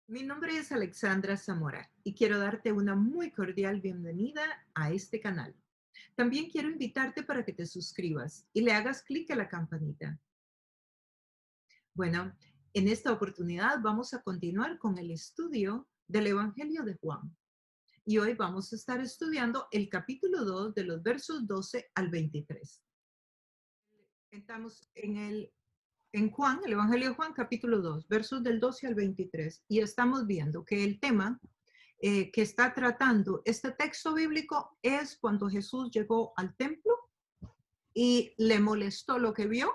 Mi nombre es Alexandra Zamora y quiero darte una muy cordial bienvenida a este canal. También quiero invitarte para que te suscribas y le hagas clic a la campanita. Bueno, en esta oportunidad vamos a continuar con el estudio del Evangelio de Juan. Y hoy vamos a estar estudiando el capítulo 2 de los versos 12 al 23. Estamos en Juan, el Evangelio de Juan, capítulo 2, versos del 12 al 23. Y estamos viendo que el tema que está tratando este texto bíblico es cuando Jesús llegó al templo y le molestó lo que vio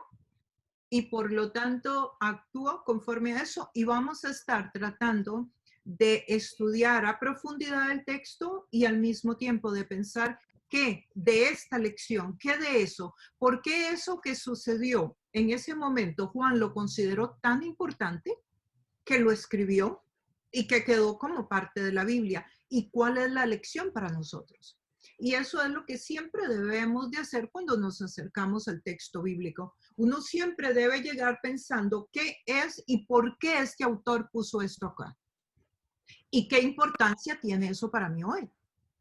y por lo tanto actuó conforme a eso, y vamos a estar tratando de estudiar a profundidad el texto y al mismo tiempo de pensar qué de esta lección, qué de eso, por qué eso que sucedió en ese momento Juan lo consideró tan importante que lo escribió y que quedó como parte de la Biblia, y cuál es la lección para nosotros. Y eso es lo que siempre debemos de hacer cuando nos acercamos al texto bíblico. Uno siempre debe llegar pensando qué es y por qué este autor puso esto acá. Y qué importancia tiene eso para mí hoy.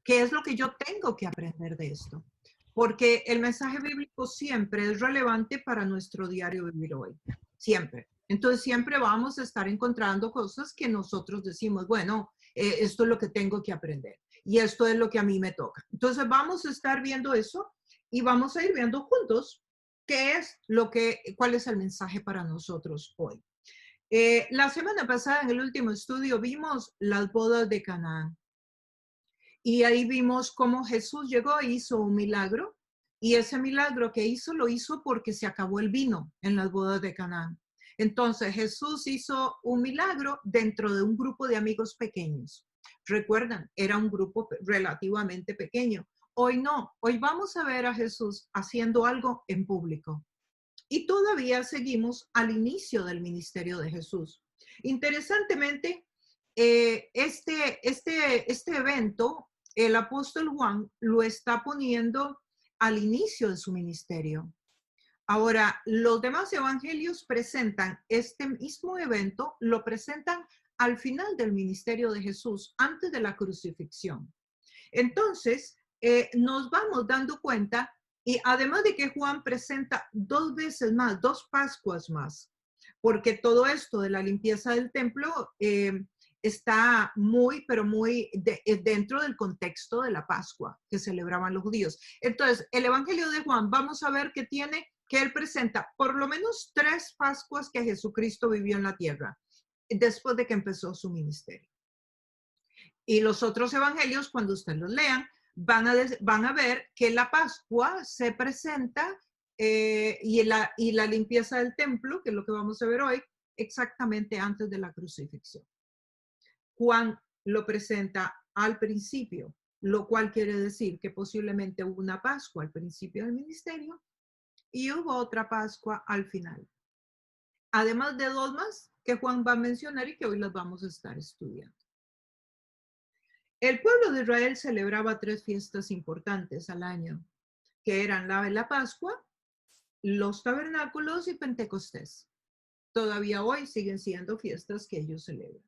¿Qué es lo que yo tengo que aprender de esto? Porque el mensaje bíblico siempre es relevante para nuestro diario vivir hoy. Siempre. Entonces siempre vamos a estar encontrando cosas que nosotros decimos, bueno, esto es lo que tengo que aprender y esto es lo que a mí me toca. Entonces vamos a estar viendo eso y vamos a ir viendo juntos cuál es el mensaje para nosotros hoy. La semana pasada en el último estudio vimos las bodas de Canaán. Y ahí vimos cómo Jesús llegó e hizo un milagro. Y ese milagro que hizo, lo hizo porque se acabó el vino en las bodas de Canaán. Entonces Jesús hizo un milagro dentro de un grupo de amigos pequeños. Recuerdan, era un grupo relativamente pequeño. Hoy no, hoy vamos a ver a Jesús haciendo algo en público. Y todavía seguimos al inicio del ministerio de Jesús. Interesantemente, este evento, el apóstol Juan lo está poniendo al inicio de su ministerio. Ahora, los demás evangelios presentan este mismo evento, lo presentan al final del ministerio de Jesús, antes de la crucifixión. Entonces, nos vamos dando cuenta, y además de que Juan presenta dos veces más, dos Pascuas más, porque todo esto de la limpieza del templo está muy, pero muy dentro del contexto de la Pascua que celebraban los judíos. Entonces, el Evangelio de Juan, vamos a ver que él presenta por lo menos tres Pascuas que Jesucristo vivió en la tierra después de que empezó su ministerio. Y los otros evangelios, cuando ustedes los lean, van a ver que la Pascua se presenta y la limpieza del templo, que es lo que vamos a ver hoy, exactamente antes de la crucifixión. Juan lo presenta al principio, lo cual quiere decir que posiblemente hubo una Pascua al principio del ministerio y hubo otra Pascua al final. Además de dos más que Juan va a mencionar y que hoy las vamos a estar estudiando. El pueblo de Israel celebraba tres fiestas importantes al año, que eran la de la Pascua, los tabernáculos y Pentecostés. Todavía hoy siguen siendo fiestas que ellos celebran.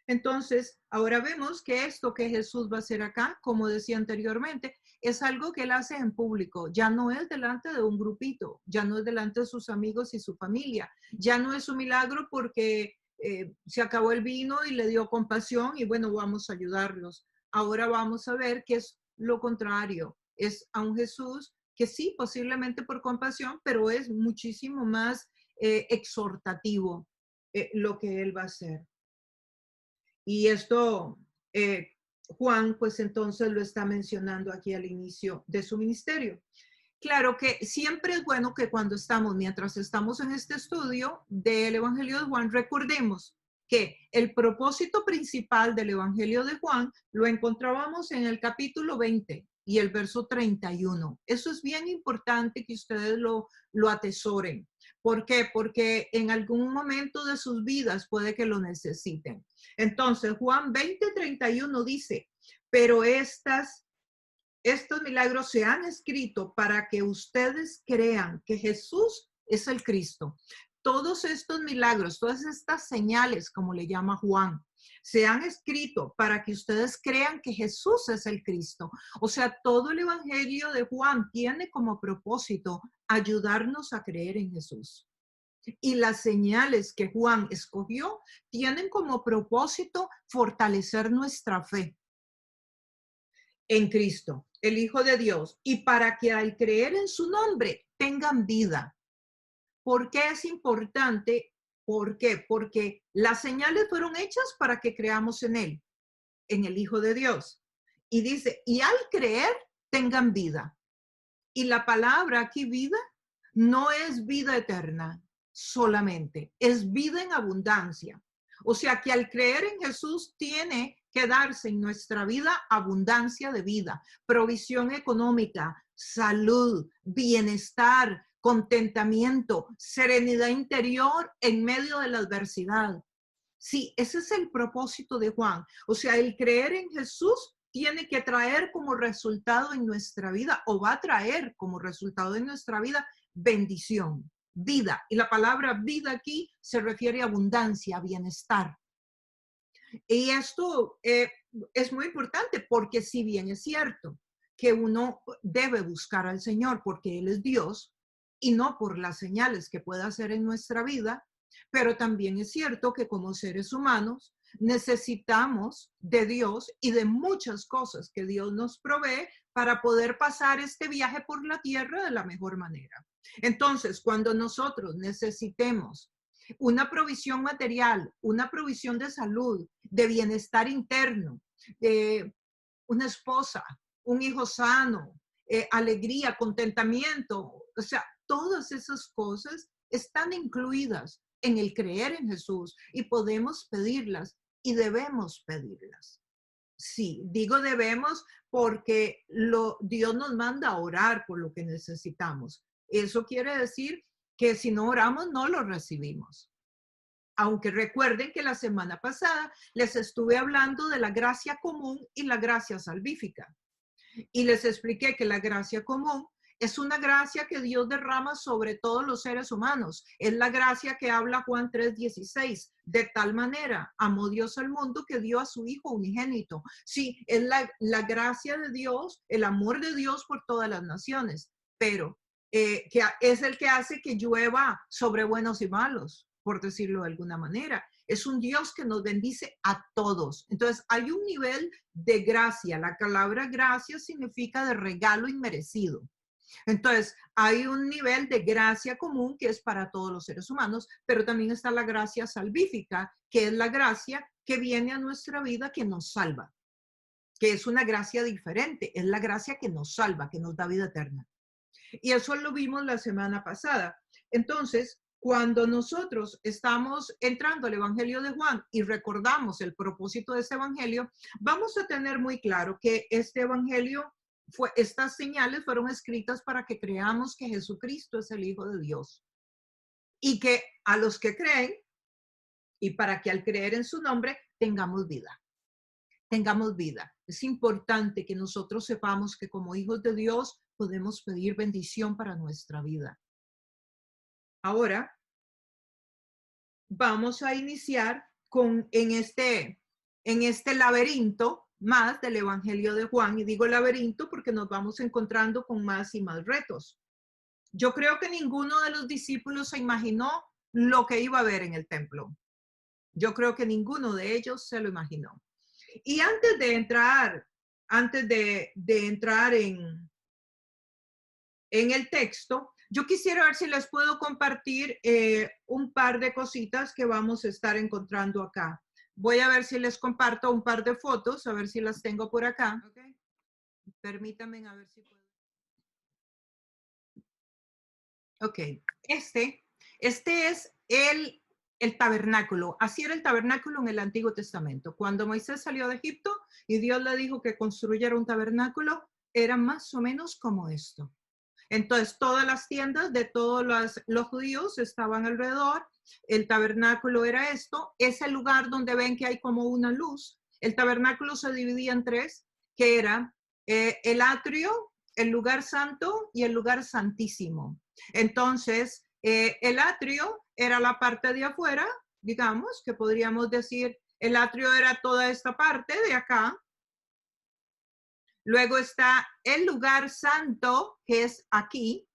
Entonces, ahora vemos que esto que Jesús va a hacer acá, como decía anteriormente, es algo que él hace en público. Ya no es delante de un grupito, ya no es delante de sus amigos y su familia. Ya no es un milagro porque se acabó el vino y le dio compasión y bueno, vamos a ayudarlos. Ahora vamos a ver que es lo contrario. Es a un Jesús que sí, posiblemente por compasión, pero es muchísimo más exhortativo lo que él va a hacer. Y esto, Juan, pues entonces lo está mencionando aquí al inicio de su ministerio. Claro que siempre es bueno que mientras estamos en este estudio del Evangelio de Juan, recordemos que el propósito principal del Evangelio de Juan lo encontrábamos en el capítulo 20 y el verso 31. Eso es bien importante que ustedes lo atesoren. ¿Por qué? Porque en algún momento de sus vidas puede que lo necesiten. Entonces, Juan 20:31 dice, pero estos milagros se han escrito para que ustedes crean que Jesús es el Cristo. Todos estos milagros, todas estas señales, como le llama Juan, se han escrito para que ustedes crean que Jesús es el Cristo. O sea, todo el Evangelio de Juan tiene como propósito ayudarnos a creer en Jesús. Y las señales que Juan escogió tienen como propósito fortalecer nuestra fe en Cristo, el Hijo de Dios, y para que al creer en su nombre tengan vida. ¿Por qué es importante? ¿Por qué? Porque las señales fueron hechas para que creamos en Él, en el Hijo de Dios. Y dice, y al creer tengan vida. Y la palabra aquí, vida, no es vida eterna solamente, es vida en abundancia. O sea que al creer en Jesús tiene que darse en nuestra vida abundancia de vida, provisión económica, salud, bienestar, contentamiento, serenidad interior en medio de la adversidad. Sí, ese es el propósito de Juan. O sea, el creer en Jesús tiene que traer como resultado en nuestra vida, o va a traer como resultado en nuestra vida, bendición, vida. Y la palabra vida aquí se refiere a abundancia, a bienestar. Y esto es muy importante porque si bien es cierto que uno debe buscar al Señor porque Él es Dios y no por las señales que pueda hacer en nuestra vida, pero también es cierto que como seres humanos necesitamos de Dios y de muchas cosas que Dios nos provee para poder pasar este viaje por la tierra de la mejor manera. Entonces, cuando nosotros necesitemos una provisión material, una provisión de salud, de bienestar interno, de una esposa, un hijo sano, alegría, contentamiento, o sea, todas esas cosas están incluidas en el creer en Jesús y podemos pedirlas y debemos pedirlas. Sí, digo debemos porque Dios nos manda a orar por lo que necesitamos. Eso quiere decir que si no oramos, no lo recibimos. Aunque recuerden que la semana pasada les estuve hablando de la gracia común y la gracia salvífica. Y les expliqué que la gracia común es una gracia que Dios derrama sobre todos los seres humanos. Es la gracia que habla Juan 3:16. De tal manera amó Dios al mundo que dio a su Hijo unigénito. Sí, es la gracia de Dios, el amor de Dios por todas las naciones, pero que es el que hace que llueva sobre buenos y malos, por decirlo de alguna manera. Es un Dios que nos bendice a todos. Entonces, hay un nivel de gracia. La palabra gracia significa de regalo inmerecido. Entonces, hay un nivel de gracia común que es para todos los seres humanos, pero también está la gracia salvífica, que es la gracia que viene a nuestra vida, que nos salva, que es una gracia diferente. Es la gracia que nos salva, que nos da vida eterna. Y eso lo vimos la semana pasada. Entonces, cuando nosotros estamos entrando al Evangelio de Juan y recordamos el propósito de este Evangelio, vamos a tener muy claro que este Evangelio estas señales fueron escritas para que creamos que Jesucristo es el Hijo de Dios y que a los que creen y para que al creer en su nombre tengamos vida. Tengamos vida. Es importante que nosotros sepamos que como hijos de Dios podemos pedir bendición para nuestra vida. Ahora vamos a iniciar en este laberinto más del Evangelio de Juan, y digo laberinto porque nos vamos encontrando con más y más retos. Yo creo que ninguno de los discípulos se imaginó lo que iba a haber en el templo. Yo creo que ninguno de ellos se lo imaginó. Y antes de entrar en el texto, yo quisiera ver si les puedo compartir un par de cositas que vamos a estar encontrando acá. Voy a ver si les comparto un par de fotos, a ver si las tengo por acá. Okay. Permítanme a ver si puedo. Ok, este es el tabernáculo. Así era el tabernáculo en el Antiguo Testamento. Cuando Moisés salió de Egipto y Dios le dijo que construyera un tabernáculo, era más o menos como esto. Entonces, todas las tiendas de todos los judíos estaban alrededor. El tabernáculo era esto. Es el lugar donde ven que hay como una luz. El tabernáculo se dividía en tres, que era el atrio, el lugar santo y el lugar santísimo. Entonces, el atrio era la parte de afuera, digamos, que podríamos decir El atrio era toda esta parte de acá. Luego está el lugar santo, que es aquí.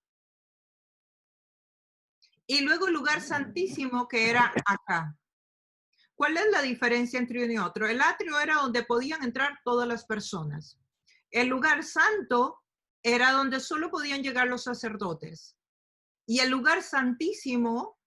Y luego el lugar santísimo, que era acá. ¿Cuál es la diferencia entre uno y otro? El atrio era donde podían entrar todas las personas. El lugar santo era donde solo podían llegar los sacerdotes. Y el lugar santísimo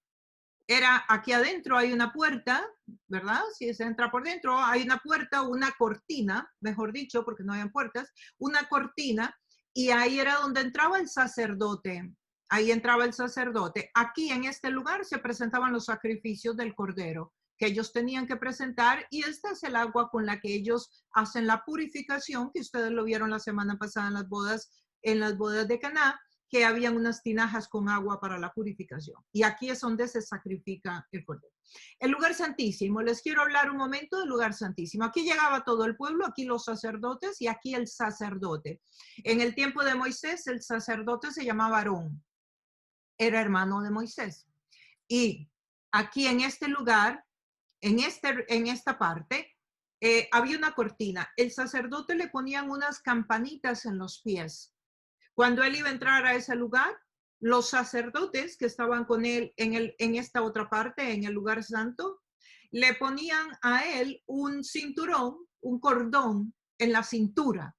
era aquí adentro, hay una puerta, ¿verdad? Si se entra por dentro, hay una puerta, una cortina, mejor dicho, porque no habían puertas, una cortina, y ahí era donde entraba el sacerdote. Ahí entraba el sacerdote. Aquí en este lugar se presentaban los sacrificios del cordero que ellos tenían que presentar, y esta es el agua con la que ellos hacen la purificación, que ustedes lo vieron la semana pasada en las bodas de Caná, que habían unas tinajas con agua para la purificación. Y aquí es donde se sacrifica el cordero. El lugar santísimo, les quiero hablar un momento del lugar santísimo. Aquí llegaba todo el pueblo, aquí los sacerdotes y aquí el sacerdote. En el tiempo de Moisés, el sacerdote se llamaba Aarón. Era hermano de Moisés. Y aquí en este lugar, en esta parte, había una cortina. El sacerdote le ponían unas campanitas en los pies. Cuando él iba a entrar a ese lugar, los sacerdotes que estaban con él en esta otra parte, en el lugar santo, le ponían a él un cinturón, un cordón en la cintura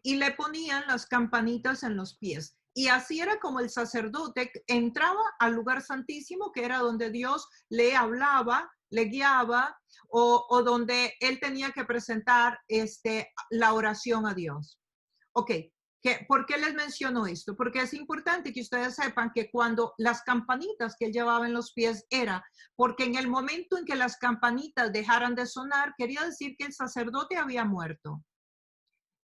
y le ponían las campanitas en los pies. Y así era como el sacerdote entraba al lugar santísimo, que era donde Dios le hablaba, le guiaba, o donde él tenía que presentar la oración a Dios. Ok, ¿por qué les menciono esto? Porque es importante que ustedes sepan que cuando las campanitas que él llevaba en los pies era, porque en el momento en que las campanitas dejaran de sonar, quería decir que el sacerdote había muerto.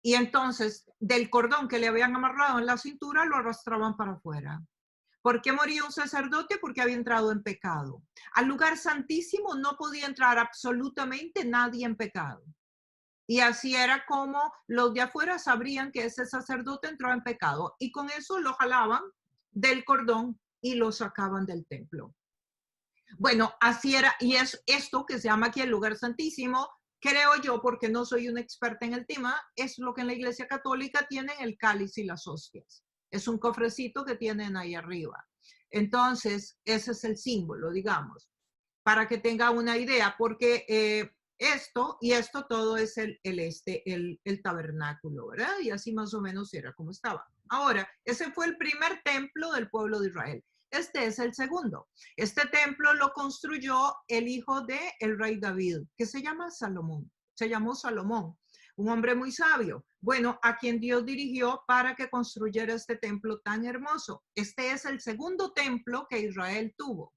Y entonces, del cordón que le habían amarrado en la cintura, lo arrastraban para afuera. ¿Por qué moría un sacerdote? Porque había entrado en pecado. Al lugar santísimo no podía entrar absolutamente nadie en pecado. Y así era como los de afuera sabrían que ese sacerdote entró en pecado. Y con eso lo jalaban del cordón y lo sacaban del templo. Bueno, así era. Y es esto que se llama aquí el lugar santísimo. Creo yo, porque no soy una experta en el tema, es lo que en la Iglesia Católica tienen el cáliz y las hostias. Es un cofrecito que tienen ahí arriba. Entonces, ese es el símbolo, digamos, para que tenga una idea, porque esto todo es el tabernáculo, ¿verdad? Y así más o menos era como estaba. Ahora, ese fue el primer templo del pueblo de Israel. Este es el segundo. Este templo lo construyó el hijo del rey David, que se llama Salomón. Se llamó Salomón, un hombre muy sabio. Bueno, a quien Dios dirigió para que construyera este templo tan hermoso. Este es el segundo templo que Israel tuvo.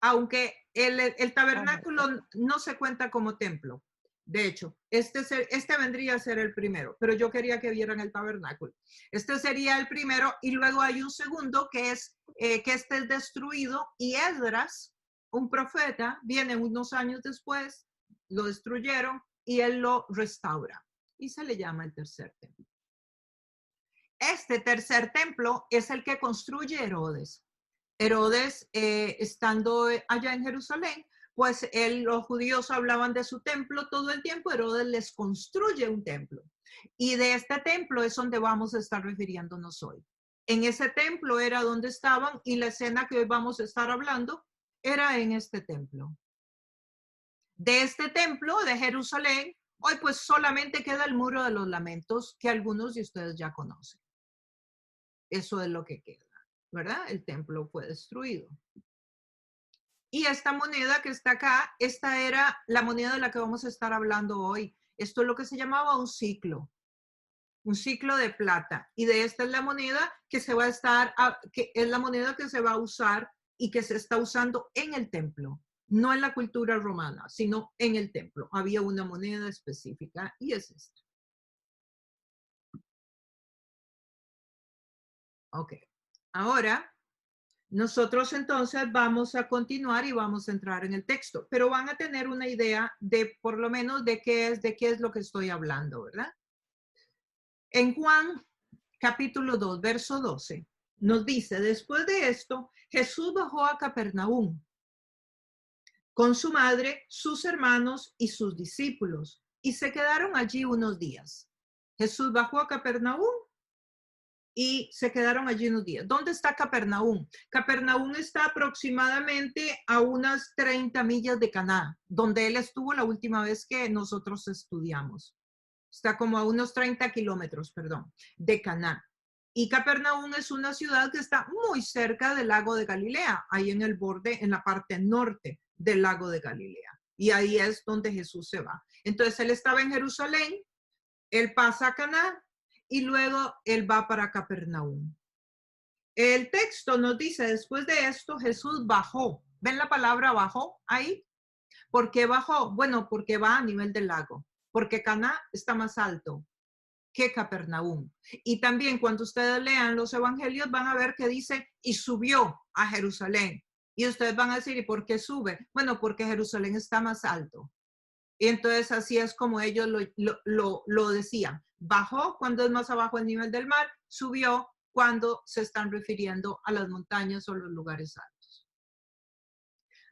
Aunque el tabernáculo no se cuenta como templo. De hecho, este vendría a ser el primero, pero yo quería que vieran el tabernáculo. Este sería el primero y luego hay un segundo que es que este es destruido y Esdras, un profeta, viene unos años después, lo destruyeron y él lo restaura y se le llama el tercer templo. Este tercer templo es el que construye Herodes. Herodes, estando allá en Jerusalén, pues los judíos hablaban de su templo todo el tiempo. Herodes les construye un templo. Y de este templo es donde vamos a estar refiriéndonos hoy. En ese templo era donde estaban y la escena que hoy vamos a estar hablando era en este templo. De este templo de Jerusalén, hoy pues solamente queda el muro de los lamentos que algunos de ustedes ya conocen. Eso es lo que queda, ¿verdad? El templo fue destruido. Y esta moneda que está acá, esta era la moneda de la que vamos a estar hablando hoy. Esto es lo que se llamaba un ciclo de plata. Y de esta es la moneda que se va a estar, que es la moneda que se va a usar y que se está usando en el templo. No en la cultura romana, sino en el templo. Había una moneda específica y es esta. Ok. Ahora, nosotros entonces vamos a continuar y vamos a entrar en el texto, pero van a tener una idea de por lo menos de qué es lo que estoy hablando, ¿verdad? En Juan capítulo 2, verso 12, nos dice, después de esto, Jesús bajó a Capernaum. con su madre, sus hermanos y sus discípulos, y se quedaron allí unos días. Jesús bajó a Capernaum y se quedaron allí unos días. ¿Dónde está Capernaum? Capernaum está aproximadamente a unas 30 millas de Caná, donde él estuvo la última vez que nosotros estudiamos. Está como a unos 30 kilómetros, perdón, de Caná. Y Capernaum es una ciudad que está muy cerca del lago de Galilea, ahí en el borde, en la parte norte del lago de Galilea. Y ahí es donde Jesús se va. Entonces él estaba en Jerusalén, él pasa a Caná y luego él va para Capernaum. El texto nos dice, después de esto, Jesús bajó. ¿Ven la palabra bajó ahí? ¿Por qué bajó? Bueno, porque va a nivel del lago, porque Caná está más alto que Capernaum. Y también cuando ustedes lean los evangelios van a ver que dice, y subió a Jerusalén. Y ustedes van a decir, ¿y por qué sube? Bueno, porque Jerusalén está más alto. Y entonces así es como ellos lo decían. Bajó cuando es más abajo el nivel del mar, subió cuando se están refiriendo a las montañas o los lugares altos.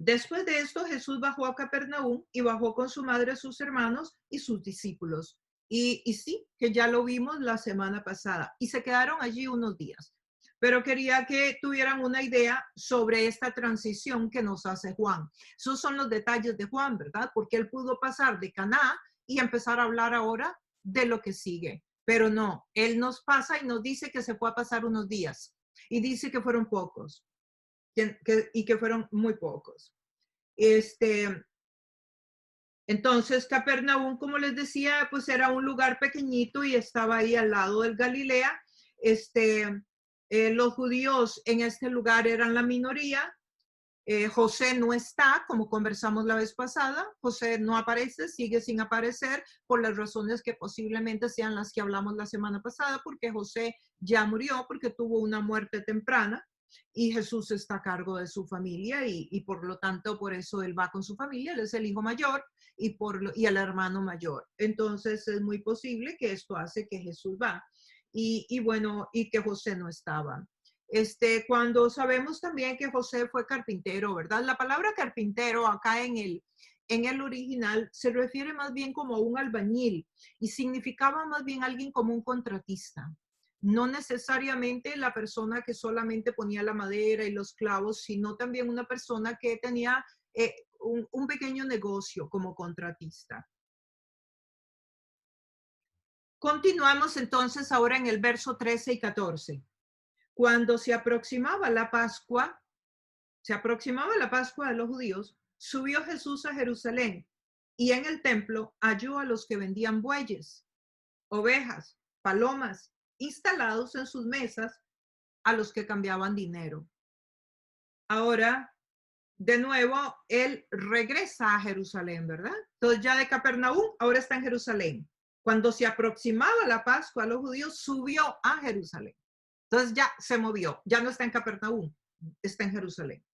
Después de esto, Jesús bajó a Capernaum y bajó con su madre, sus hermanos y sus discípulos. Y sí, que ya lo vimos la semana pasada. Y se quedaron allí unos días. Pero quería que tuvieran una idea sobre esta transición que nos hace Juan. Esos son los detalles de Juan, ¿verdad? Porque él pudo pasar de Caná y empezar a hablar ahora de lo que sigue. Pero no, él nos pasa y nos dice que se fue a pasar unos días. Y dice que fueron pocos. Y que fueron muy pocos. Entonces, Capernaum, como les decía, pues era un lugar pequeñito y estaba ahí al lado del Galilea. Los judíos en este lugar eran la minoría. José no está, como conversamos la vez pasada. José no aparece, sigue sin aparecer por las razones que posiblemente sean las que hablamos la semana pasada, porque José ya murió, porque tuvo una muerte temprana y Jesús está a cargo de su familia y por lo tanto, por eso él va con su familia. Él es el hijo mayor y el hermano mayor. Entonces es muy posible que esto hace que Jesús va y que José no estaba. Cuando sabemos también que José fue carpintero, ¿verdad? La palabra carpintero acá en el original se refiere más bien como un albañil y significaba más bien alguien como un contratista. No necesariamente la persona que solamente ponía la madera y los clavos, sino también una persona que tenía un pequeño negocio como contratista. Continuamos entonces ahora en el verso 13 y 14. Cuando se aproximaba la Pascua de los judíos, subió Jesús a Jerusalén y en el templo halló a los que vendían bueyes, ovejas, palomas, instalados en sus mesas, a los que cambiaban dinero. Ahora, de nuevo, él regresa a Jerusalén, ¿verdad? Entonces ya de Capernaum, ahora está en Jerusalén. Cuando se aproximaba la Pascua a los judíos, subió a Jerusalén. Entonces ya se movió, ya no está en Capernaum, está en Jerusalén.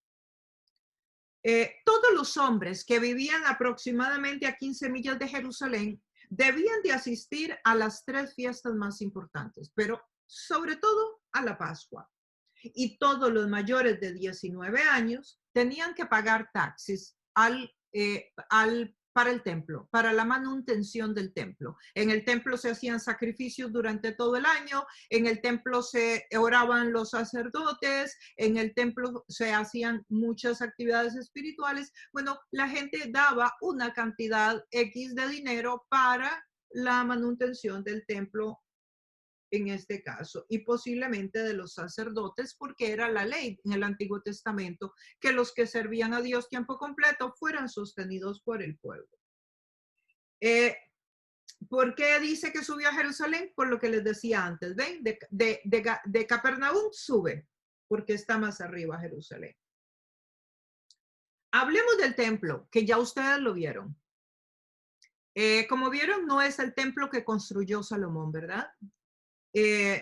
Todos los hombres que vivían aproximadamente a 15 millas de Jerusalén debían de asistir a las 3 fiestas más importantes, pero sobre todo a la Pascua. Y todos los mayores de 19 años tenían que pagar taxes para el templo, para la manutención del templo. En el templo se hacían sacrificios durante todo el año, en el templo se oraban los sacerdotes, en el templo se hacían muchas actividades espirituales. Bueno, la gente daba una cantidad X de dinero para la manutención del templo en este caso, y posiblemente de los sacerdotes, porque era la ley en el Antiguo Testamento que los que servían a Dios tiempo completo fueran sostenidos por el pueblo. ¿Por qué dice que subió a Jerusalén? Por lo que les decía antes, ¿ven? De Capernaum sube, porque está más arriba Jerusalén. Hablemos del templo, que ya ustedes lo vieron. Como vieron, no es el templo que construyó Salomón, ¿verdad?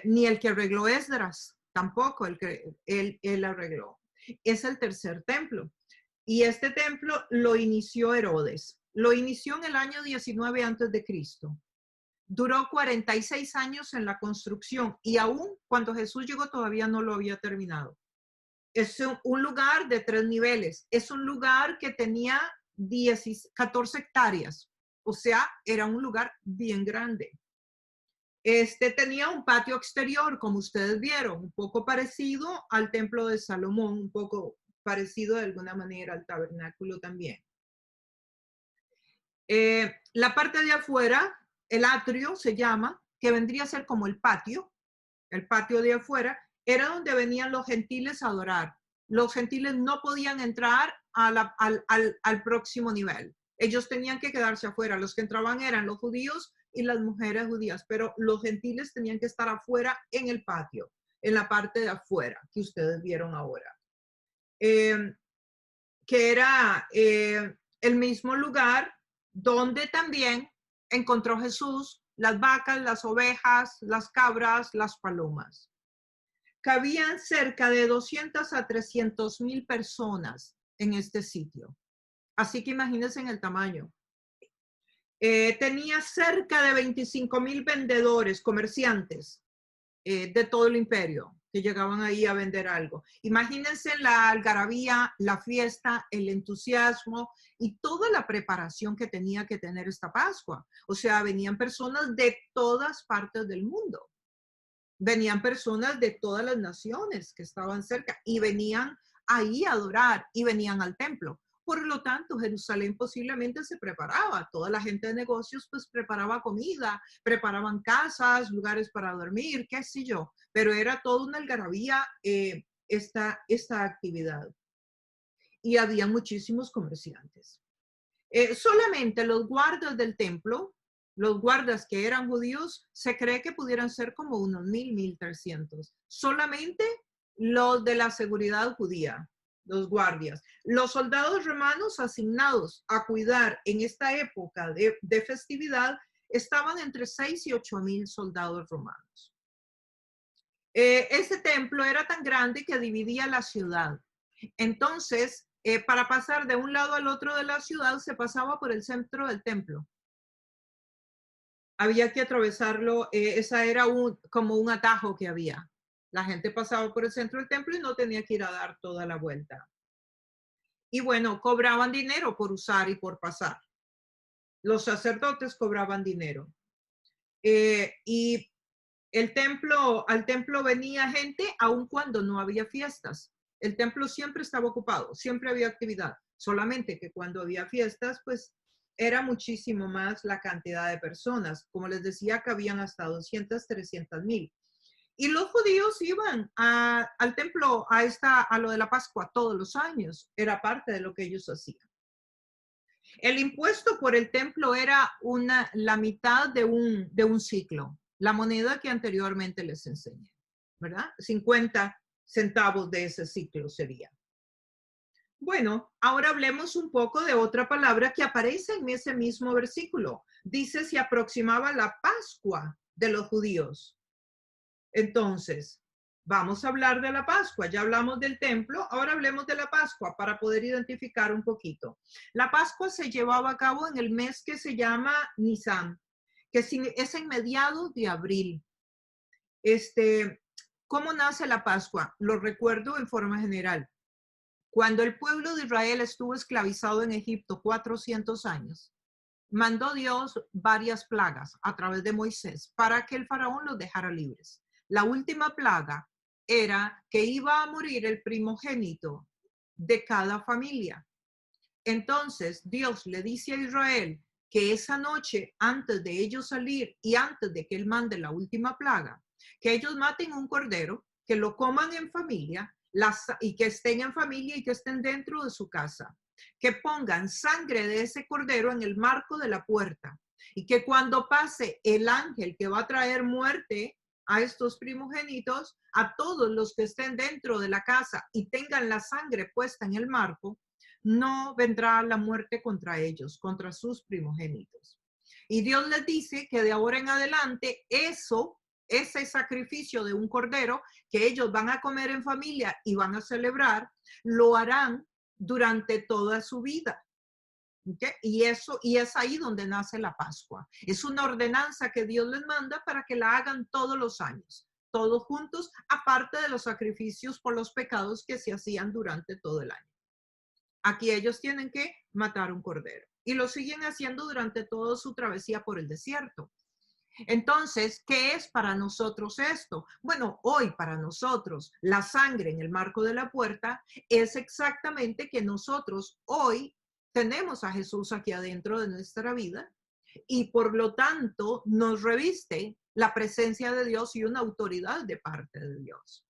Ni el que arregló Esdras, tampoco el que él arregló. Es el tercer templo. Y este templo lo inició Herodes. Lo inició en el año 19 antes de Cristo. Duró 46 años en la construcción y aún cuando Jesús llegó todavía no lo había terminado. Es un lugar de 3 niveles. Es un lugar que tenía 14 hectáreas. O sea, era un lugar bien grande. Tenía un patio exterior, como ustedes vieron, un poco parecido al templo de Salomón, un poco parecido de alguna manera al tabernáculo también. La parte de afuera, el atrio se llama, que vendría a ser como el patio de afuera, era donde venían los gentiles a adorar. Los gentiles no podían entrar al próximo nivel. Ellos tenían que quedarse afuera. Los que entraban eran los judíos y las mujeres judías, pero los gentiles tenían que estar afuera en el patio, en la parte de afuera que ustedes vieron ahora. Que era el mismo lugar donde también encontró Jesús las vacas, las ovejas, las cabras, las palomas. Cabían cerca de 200 a 300,000 personas en este sitio. Así que imagínense en el tamaño. Tenía cerca de 25,000 vendedores, comerciantes de todo el imperio que llegaban ahí a vender algo. Imagínense la algarabía, la fiesta, el entusiasmo y toda la preparación que tenía que tener esta Pascua. O sea, venían personas de todas partes del mundo. Venían personas de todas las naciones que estaban cerca y venían ahí a adorar y venían al templo. Por lo tanto, Jerusalén posiblemente se preparaba. Toda la gente de negocios pues preparaba comida, preparaban casas, lugares para dormir, qué sé yo. Pero era toda una algarabía esta actividad. Y había muchísimos comerciantes. Solamente los guardas del templo, los guardas que eran judíos, se cree que pudieran ser como unos 1,300. Solamente los de la seguridad judía, los guardias. Los soldados romanos asignados a cuidar en esta época de festividad estaban entre 6 y 8,000 soldados romanos. Ese templo era tan grande que dividía la ciudad. Entonces, para pasar de un lado al otro de la ciudad, se pasaba por el centro del templo. Había que atravesarlo, esa era como un atajo que había. La gente pasaba por el centro del templo y no tenía que ir a dar toda la vuelta. Y bueno, cobraban dinero por usar y por pasar. Los sacerdotes cobraban dinero. Y al templo venía gente aun cuando no había fiestas. El templo siempre estaba ocupado, siempre había actividad, solamente que cuando había fiestas, pues era muchísimo más la cantidad de personas. Como les decía, que habían hasta 200, 300,000. Y los judíos iban al templo a lo de la Pascua todos los años. Era parte de lo que ellos hacían. El impuesto por el templo era la mitad de un ciclo, la moneda que anteriormente les enseñé, ¿verdad? 50 centavos de ese ciclo sería. Bueno, ahora hablemos un poco de otra palabra que aparece en ese mismo versículo. Dice, se aproximaba la Pascua de los judíos. Entonces, vamos a hablar de la Pascua. Ya hablamos del templo, ahora hablemos de la Pascua para poder identificar un poquito. La Pascua se llevaba a cabo en el mes que se llama Nisan, que es en mediados de abril. ¿Cómo nace la Pascua? Lo recuerdo en forma general. Cuando el pueblo de Israel estuvo esclavizado en Egipto 400 años, mandó Dios varias plagas a través de Moisés para que el faraón los dejara libres. La última plaga era que iba a morir el primogénito de cada familia. Entonces Dios le dice a Israel que esa noche, antes de ellos salir y antes de que él mande la última plaga, que ellos maten un cordero, que lo coman en familia y que estén en familia y que estén dentro de su casa, que pongan sangre de ese cordero en el marco de la puerta y que cuando pase el ángel que va a traer muerte a estos primogénitos, a todos los que estén dentro de la casa y tengan la sangre puesta en el marco, no vendrá la muerte contra ellos, contra sus primogénitos. Y Dios les dice que de ahora en adelante ese sacrificio de un cordero que ellos van a comer en familia y van a celebrar, lo harán durante toda su vida. ¿Okay? Y es ahí donde nace la Pascua. Es una ordenanza que Dios les manda para que la hagan todos los años, todos juntos, aparte de los sacrificios por los pecados que se hacían durante todo el año. Aquí ellos tienen que matar un cordero. Y lo siguen haciendo durante toda su travesía por el desierto. Entonces, ¿qué es para nosotros esto? Bueno, hoy para nosotros la sangre en el marco de la puerta es exactamente que nosotros hoy tenemos a Jesús aquí adentro de nuestra vida y por lo tanto nos reviste la presencia de Dios y una autoridad de parte de Dios.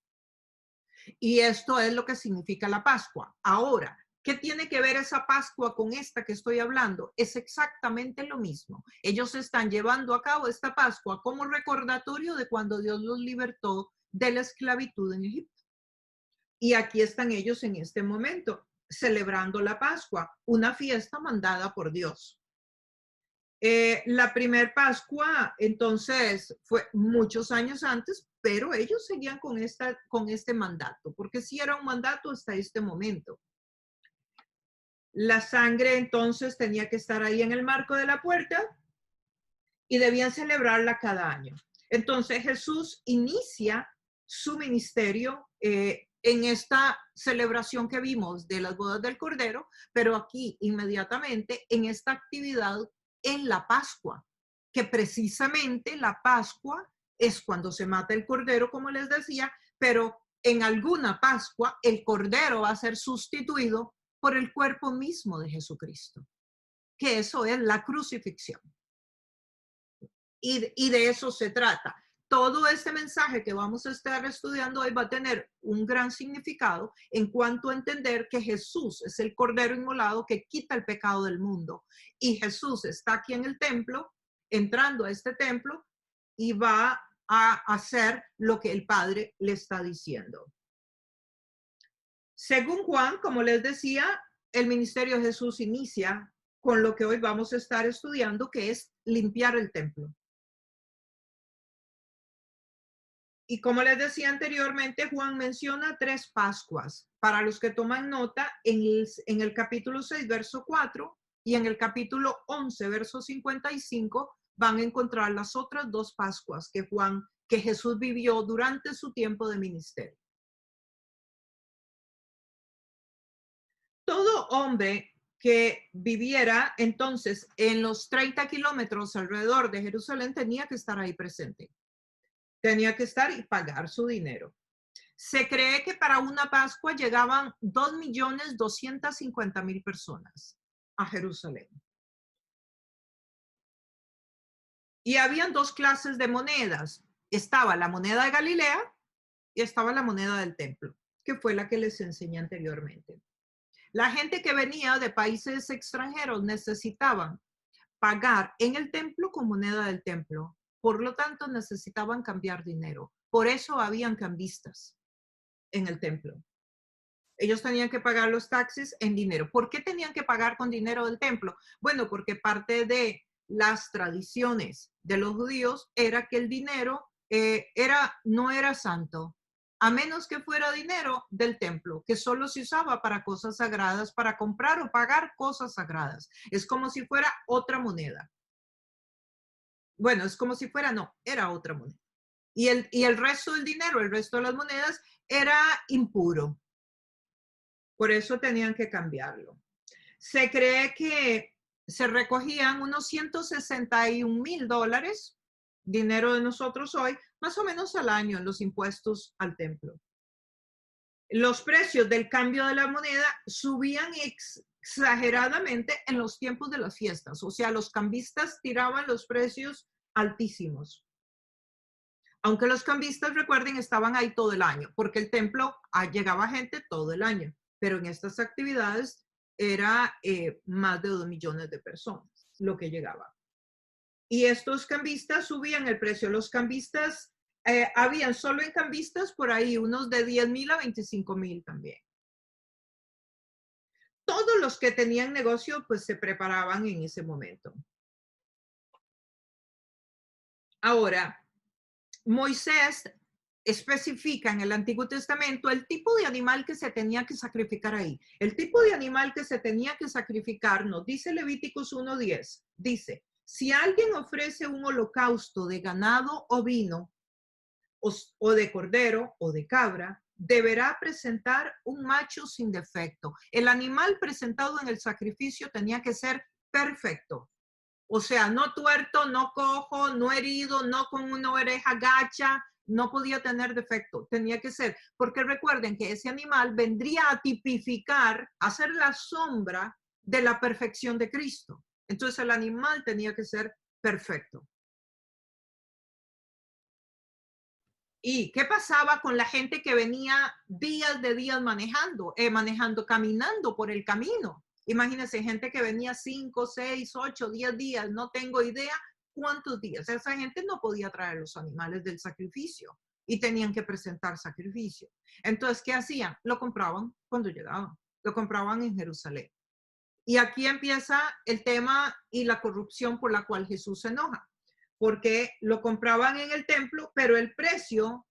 Y esto es lo que significa la Pascua. Ahora, ¿qué tiene que ver esa Pascua con esta que estoy hablando? Es exactamente lo mismo. Ellos están llevando a cabo esta Pascua como recordatorio de cuando Dios los libertó de la esclavitud en Egipto. Y aquí están ellos en este momento, celebrando la Pascua, una fiesta mandada por Dios. La primer Pascua, entonces, fue muchos años antes, pero ellos seguían con este mandato, porque sí era un mandato hasta este momento. La sangre entonces tenía que estar ahí en el marco de la puerta y debían celebrarla cada año. Entonces Jesús inicia su ministerio en esta celebración que vimos de las bodas del Cordero, pero aquí inmediatamente en esta actividad en la Pascua, que precisamente la Pascua es cuando se mata el Cordero, como les decía, pero en alguna Pascua el Cordero va a ser sustituido por el cuerpo mismo de Jesucristo, que eso es la crucifixión. Y de eso se trata. Todo este mensaje que vamos a estar estudiando hoy va a tener un gran significado en cuanto a entender que Jesús es el Cordero inmolado que quita el pecado del mundo. Y Jesús está aquí en el templo, entrando a este templo, y va a hacer lo que el Padre le está diciendo. Según Juan, como les decía, el ministerio de Jesús inicia con lo que hoy vamos a estar estudiando, que es limpiar el templo. Y como les decía anteriormente, Juan menciona 3 Pascuas. Para los que toman nota, en el capítulo 6, verso 4, y en el capítulo 11, verso 55, van a encontrar las otras 2 Pascuas que Jesús vivió durante su tiempo de ministerio. Todo hombre que viviera entonces en los 30 kilómetros alrededor de Jerusalén tenía que estar ahí presente. Tenía que estar y pagar su dinero. Se cree que para una Pascua llegaban 2.250.000 personas a Jerusalén. Y habían 2 clases de monedas. Estaba la moneda de Galilea y estaba la moneda del templo, que fue la que les enseñé anteriormente. La gente que venía de países extranjeros necesitaban pagar en el templo con moneda del templo. Por lo tanto, necesitaban cambiar dinero. Por eso habían cambistas en el templo. Ellos tenían que pagar los taxis en dinero. ¿Por qué tenían que pagar con dinero del templo? Bueno, porque parte de las tradiciones de los judíos era que el dinero no era santo, a menos que fuera dinero del templo, que solo se usaba para cosas sagradas, para comprar o pagar cosas sagradas. Es como si fuera otra moneda. Bueno, es como si fuera, no, era otra moneda. Y el resto del dinero, el resto de las monedas, era impuro. Por eso tenían que cambiarlo. Se cree que se recogían unos $161,000, dinero de nosotros hoy, más o menos al año en los impuestos al templo. Los precios del cambio de la moneda subían exageradamente en los tiempos de las fiestas. O sea, los cambistas tiraban los precios altísimos. Aunque los cambistas, recuerden, estaban ahí todo el año, porque el templo llegaba gente todo el año, pero en estas actividades era más de 2 millones de personas lo que llegaba. Y estos cambistas subían el precio. Los cambistas, habían solo en cambistas por ahí unos de 10,000 a 25,000 también. Todos los que tenían negocio pues se preparaban en ese momento. Ahora, Moisés especifica en el Antiguo Testamento el tipo de animal que se tenía que sacrificar ahí. El tipo de animal que se tenía que sacrificar, nos dice Levíticos 1:10, dice, si alguien ofrece un holocausto de ganado ovino o de cordero o de cabra, deberá presentar un macho sin defecto. El animal presentado en el sacrificio tenía que ser perfecto. O sea, no tuerto, no cojo, no herido, no con una oreja gacha, no podía tener defecto, tenía que ser, porque recuerden que ese animal vendría a tipificar, a hacer la sombra de la perfección de Cristo. Entonces el animal tenía que ser perfecto. ¿Y qué pasaba con la gente que venía días de días manejando, caminando por el camino? Imagínense, gente que venía 5, 6, 8, 10 días, no tengo idea cuántos días. Esa gente no podía traer los animales del sacrificio y tenían que presentar sacrificio. Entonces, ¿qué hacían? Lo compraban cuando llegaban, lo compraban en Jerusalén. Y aquí empieza el tema y la corrupción por la cual Jesús se enoja, porque lo compraban en el templo, pero el precio,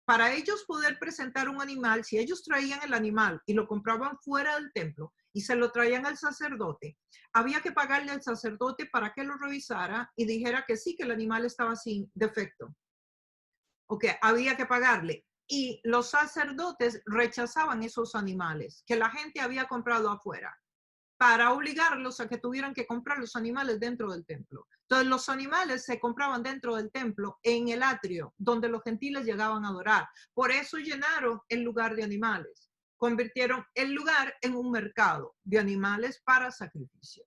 para ellos poder presentar un animal, si ellos traían el animal y lo compraban fuera del templo y se lo traían al sacerdote, había que pagarle al sacerdote para que lo revisara y dijera que sí, que el animal estaba sin defecto. Ok, había que pagarle. Y los sacerdotes rechazaban esos animales que la gente había comprado afuera, para obligarlos a que tuvieran que comprar los animales dentro del templo. Entonces los animales se compraban dentro del templo, en el atrio, donde los gentiles llegaban a adorar. Por eso llenaron el lugar de animales. Convirtieron el lugar en un mercado de animales para sacrificio.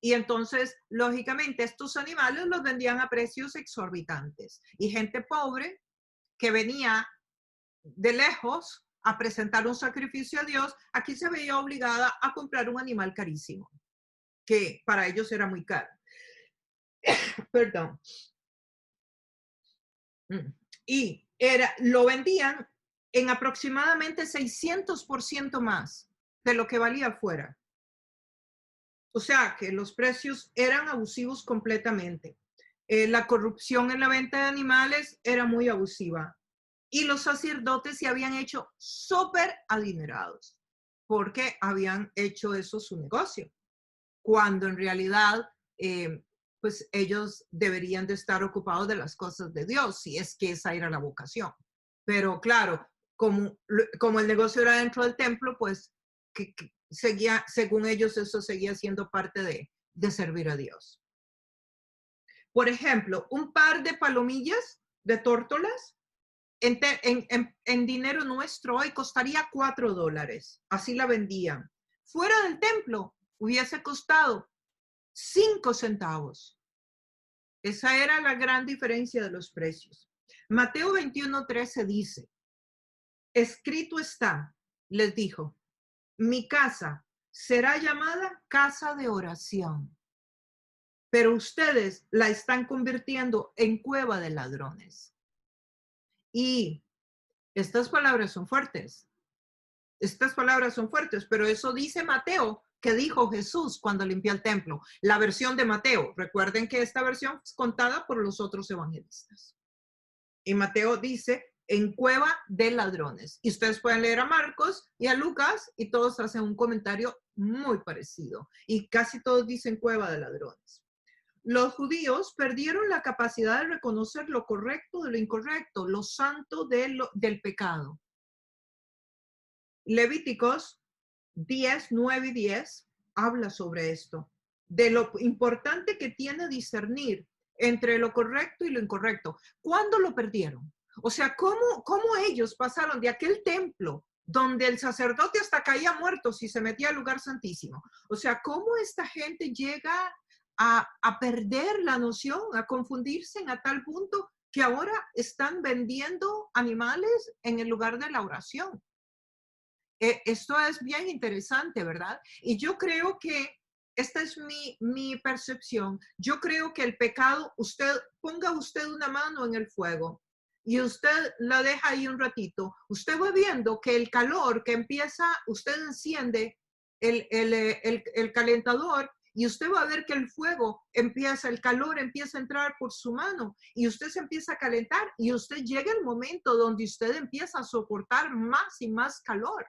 Y entonces, lógicamente, estos animales los vendían a precios exorbitantes. Y gente pobre que venía de lejos a presentar un sacrificio a Dios, aquí se veía obligada a comprar un animal carísimo, que para ellos era muy caro. Perdón. Y lo vendían en aproximadamente 600% más de lo que valía afuera. O sea, que los precios eran abusivos completamente. La corrupción en la venta de animales era muy abusiva. Y los sacerdotes se habían hecho súper adinerados porque habían hecho eso su negocio, cuando en realidad pues ellos deberían de estar ocupados de las cosas de Dios, si es que esa era la vocación. Pero claro, como el negocio era dentro del templo, pues que seguía, según ellos, eso seguía siendo parte de servir a Dios. Por ejemplo, un par de palomillas de tórtolas en dinero nuestro hoy costaría $4. Así la vendían. Fuera del templo hubiese costado 5 centavos. Esa era la gran diferencia de los precios. Mateo 21:13 dice, escrito está, les dijo, mi casa será llamada casa de oración, pero ustedes la están convirtiendo en cueva de ladrones. Y estas palabras son fuertes. Estas palabras son fuertes, pero eso dice Mateo, que dijo Jesús cuando limpió el templo. La versión de Mateo. Recuerden que esta versión es contada por los otros evangelistas. Y Mateo dice, en cueva de ladrones. Y ustedes pueden leer a Marcos y a Lucas y todos hacen un comentario muy parecido. Y casi todos dicen cueva de ladrones. Los judíos perdieron la capacidad de reconocer lo correcto de lo incorrecto, lo santo del pecado. Levíticos 10, 9 y 10 habla sobre esto, de lo importante que tiene discernir entre lo correcto y lo incorrecto. ¿Cuándo lo perdieron? O sea, ¿cómo ellos pasaron de aquel templo donde el sacerdote hasta caía muerto si se metía al lugar santísimo? O sea, ¿cómo esta gente llega a perder la noción, a confundirse a tal punto que ahora están vendiendo animales en el lugar de la oración? Esto es bien interesante, ¿verdad? Y yo creo que esta es mi percepción. Yo creo que el pecado, ponga usted una mano en el fuego y usted la deja ahí un ratito. Usted va viendo que el calor que empieza, usted enciende el calentador y usted va a ver que el calor empieza a entrar por su mano y usted se empieza a calentar y usted llega el momento donde usted empieza a soportar más y más calor.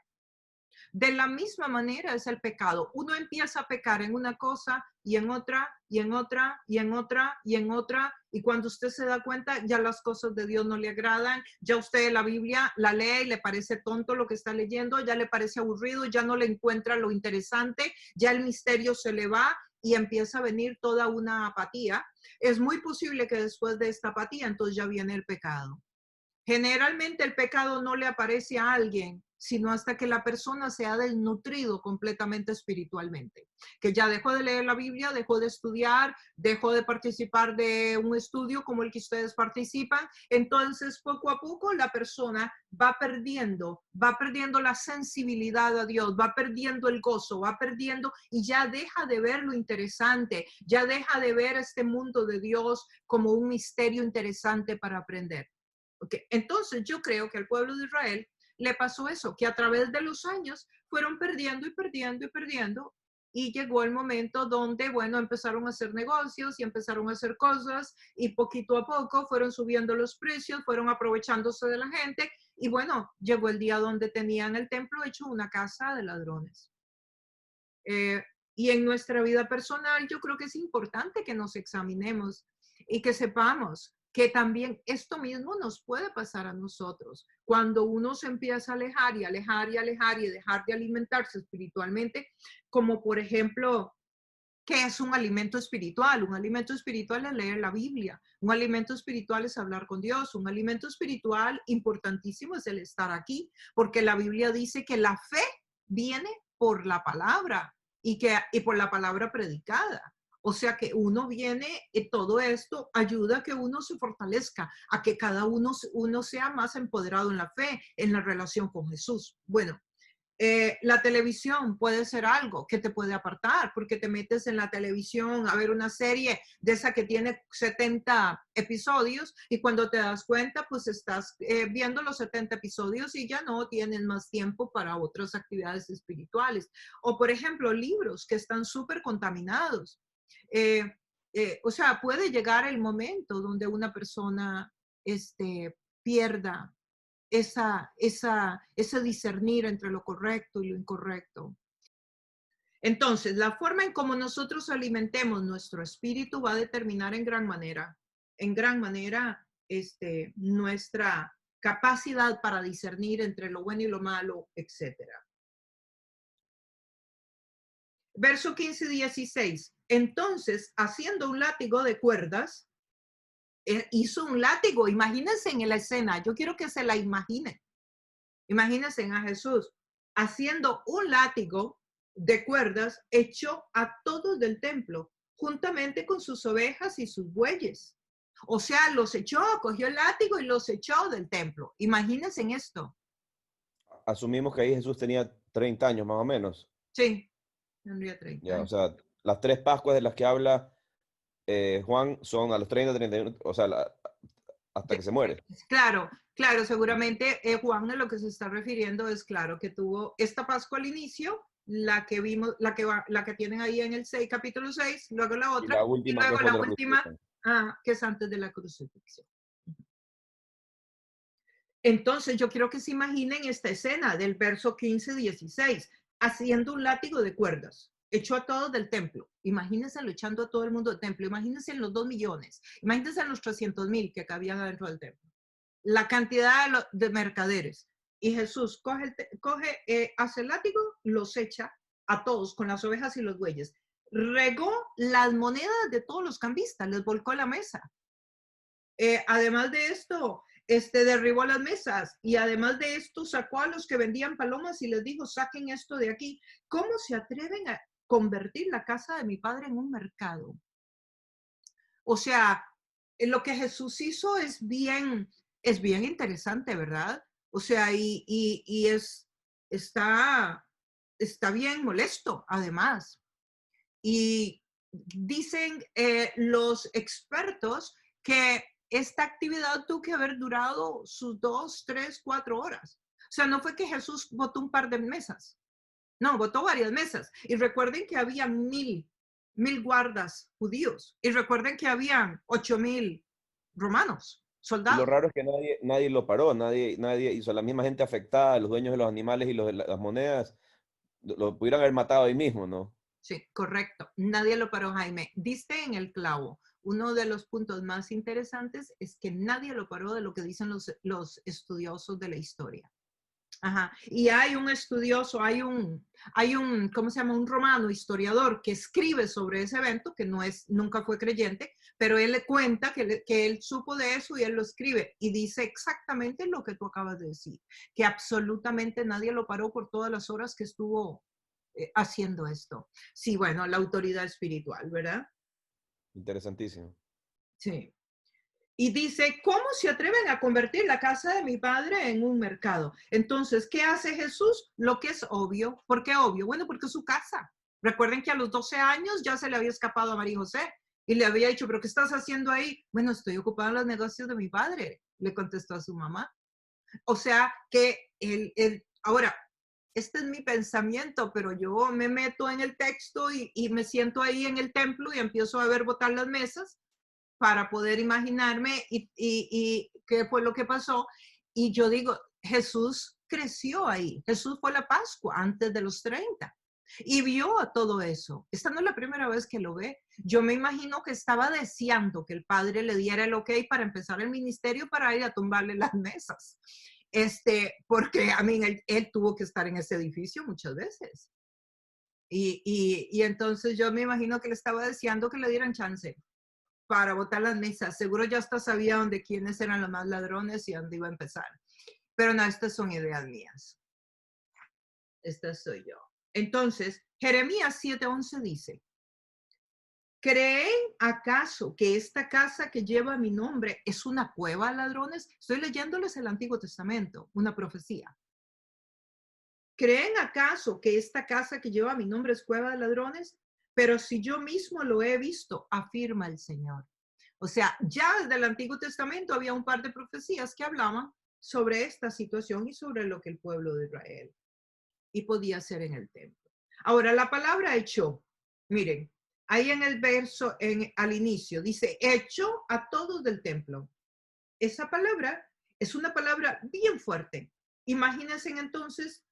De la misma manera es el pecado. Uno empieza a pecar en una cosa y en otra, y en otra, y en otra, y en otra, y cuando usted se da cuenta, ya las cosas de Dios no le agradan, ya usted la Biblia la lee y le parece tonto lo que está leyendo, ya le parece aburrido, ya no le encuentra lo interesante, ya el misterio se le va y empieza a venir toda una apatía. Es muy posible que después de esta apatía, entonces ya viene el pecado. Generalmente el pecado no le aparece a alguien, sino hasta que la persona se ha desnutrido completamente espiritualmente, que ya dejó de leer la Biblia, dejó de estudiar, dejó de participar de un estudio como el que ustedes participan. Entonces, poco a poco la persona va perdiendo la sensibilidad a Dios, va perdiendo el gozo, va perdiendo y ya deja de ver lo interesante, ya deja de ver este mundo de Dios como un misterio interesante para aprender. Okay. Entonces yo creo que al pueblo de Israel le pasó eso, que a través de los años fueron perdiendo y perdiendo y perdiendo, y llegó el momento donde, bueno, empezaron a hacer negocios y empezaron a hacer cosas y poquito a poco fueron subiendo los precios, fueron aprovechándose de la gente y bueno, llegó el día donde tenían el templo hecho una casa de ladrones. Y en nuestra vida personal yo creo que es importante que nos examinemos y que sepamos que también esto mismo nos puede pasar a nosotros. Cuando uno se empieza a alejar y alejar y alejar y dejar de alimentarse espiritualmente, como por ejemplo, ¿qué es un alimento espiritual? Un alimento espiritual es leer la Biblia. Un alimento espiritual es hablar con Dios. Un alimento espiritual importantísimo es el estar aquí, porque la Biblia dice que la fe viene por la palabra y por la palabra predicada. O sea que uno viene y todo esto ayuda a que uno se fortalezca, a que cada uno sea más empoderado en la fe, en la relación con Jesús. Bueno, la televisión puede ser algo que te puede apartar, porque te metes en la televisión a ver una serie de esa que tiene 70 episodios y cuando te das cuenta, pues estás viendo los 70 episodios y ya no tienes más tiempo para otras actividades espirituales. O por ejemplo, libros que están súper contaminados. Eh, o sea, puede llegar el momento donde una persona pierda ese discernir entre lo correcto y lo incorrecto. Entonces, la forma en cómo nosotros alimentemos nuestro espíritu va a determinar en gran manera, nuestra capacidad para discernir entre lo bueno y lo malo, etc. Verso 15 y 16. Entonces, haciendo un látigo de cuerdas, hizo un látigo. Imagínense en la escena. Yo quiero que se la imaginen. Imagínense a Jesús haciendo un látigo de cuerdas, echó a todos del templo, juntamente con sus ovejas y sus bueyes. O sea, los echó, cogió el látigo y los echó del templo. Imagínense en esto. Asumimos que ahí Jesús tenía 30 años más o menos. Sí, tendría 30 Ya, o años. sea, las 3 Pascuas de las que habla Juan son a los 30, 31, o sea, hasta que se muere. Claro, claro, seguramente Juan a lo que se está refiriendo es claro que tuvo esta Pascua al inicio, la que vimos, la que tienen ahí en el 6, capítulo 6, luego la Y otra, la y última que luego es la cuando lo última, crucifican. que es antes de la crucifixión. Entonces yo quiero que se imaginen esta escena del verso 15-16, haciendo un látigo de cuerdas. Echó a todos del templo. Imagínense echando a todo el mundo del templo. Imagínense en los 2 millones. Imagínense en los 300,000 que cabían adentro del templo. La cantidad de mercaderes. Y Jesús hace el látigo, los echa a todos con las ovejas y los bueyes. Regó las monedas de todos los cambistas, les volcó la mesa. Además de esto, derribó las mesas y además de esto sacó a los que vendían palomas y les dijo, saquen esto de aquí. ¿Cómo se atreven a convertir la casa de mi padre en un mercado? O sea, lo que Jesús hizo es bien interesante, ¿verdad? O sea, está bien molesto, además. Y dicen los expertos que esta actividad tuvo que haber durado sus 2, 3, 4 horas. O sea, no fue que Jesús botó un par de mesas. No, botó varias mesas. Y recuerden que había 1,000 guardas judíos. Y recuerden que habían 8,000 romanos, Y lo soldados. raro es que nadie lo paró, nadie hizo, la misma gente afectada, los dueños de los animales y las monedas, lo pudieran haber matado ahí mismo, ¿no? Sí, correcto. Nadie lo paró, Jaime. Diste en el clavo. Uno de los puntos más interesantes es que nadie lo paró de lo que dicen los estudiosos de la historia. Ajá. Y hay un estudioso, ¿cómo se llama? Un romano historiador que escribe sobre ese evento, que nunca fue creyente, pero él le cuenta que él supo de eso y él lo escribe y dice exactamente lo que tú acabas de decir, que absolutamente nadie lo paró por todas las horas que estuvo haciendo esto. Sí, bueno, la autoridad espiritual, ¿verdad? Interesantísimo. Sí. Y dice, ¿cómo se atreven a convertir la casa de mi padre en un mercado? Entonces, ¿qué hace Jesús? Lo que es obvio. ¿Por qué obvio? Bueno, porque es su casa. Recuerden que a los 12 años ya se le había escapado a María José y le había dicho, ¿pero qué estás haciendo ahí? Bueno, estoy ocupado en los negocios de mi padre, le contestó a su mamá. O sea que ahora, este es mi pensamiento, pero yo me meto en el texto y me siento ahí en el templo y empiezo a ver botar las mesas para poder imaginarme y qué fue lo que pasó. Y yo digo, Jesús creció ahí. Jesús fue la Pascua antes de los 30 y vio todo eso. Esta no es la primera vez que lo ve. Yo me imagino que estaba deseando que el Padre le diera el ok para empezar el ministerio para ir a tumbarle las mesas. Porque a mí él tuvo que estar en ese edificio muchas veces. Y entonces yo me imagino que le estaba deseando que le dieran chance para botar las mesas. Seguro ya hasta sabía dónde quiénes eran los más ladrones y dónde iba a empezar. Pero no, estas son ideas mías. Esta soy yo. Entonces, Jeremías 7:11 dice, ¿creen acaso que esta casa que lleva mi nombre es una cueva de ladrones? Estoy leyéndoles el Antiguo Testamento, una profecía. ¿Creen acaso que esta casa que lleva mi nombre es cueva de ladrones? Pero si yo mismo lo he visto, afirma el Señor. O sea, ya desde el Antiguo Testamento había un par de profecías que hablaban sobre esta situación y sobre lo que el pueblo de Israel y podía ser en el templo. Ahora, la palabra echó, miren, ahí en el verso, al inicio, dice, echó a todos del templo. Esa palabra es una palabra bien fuerte. Imagínense entonces,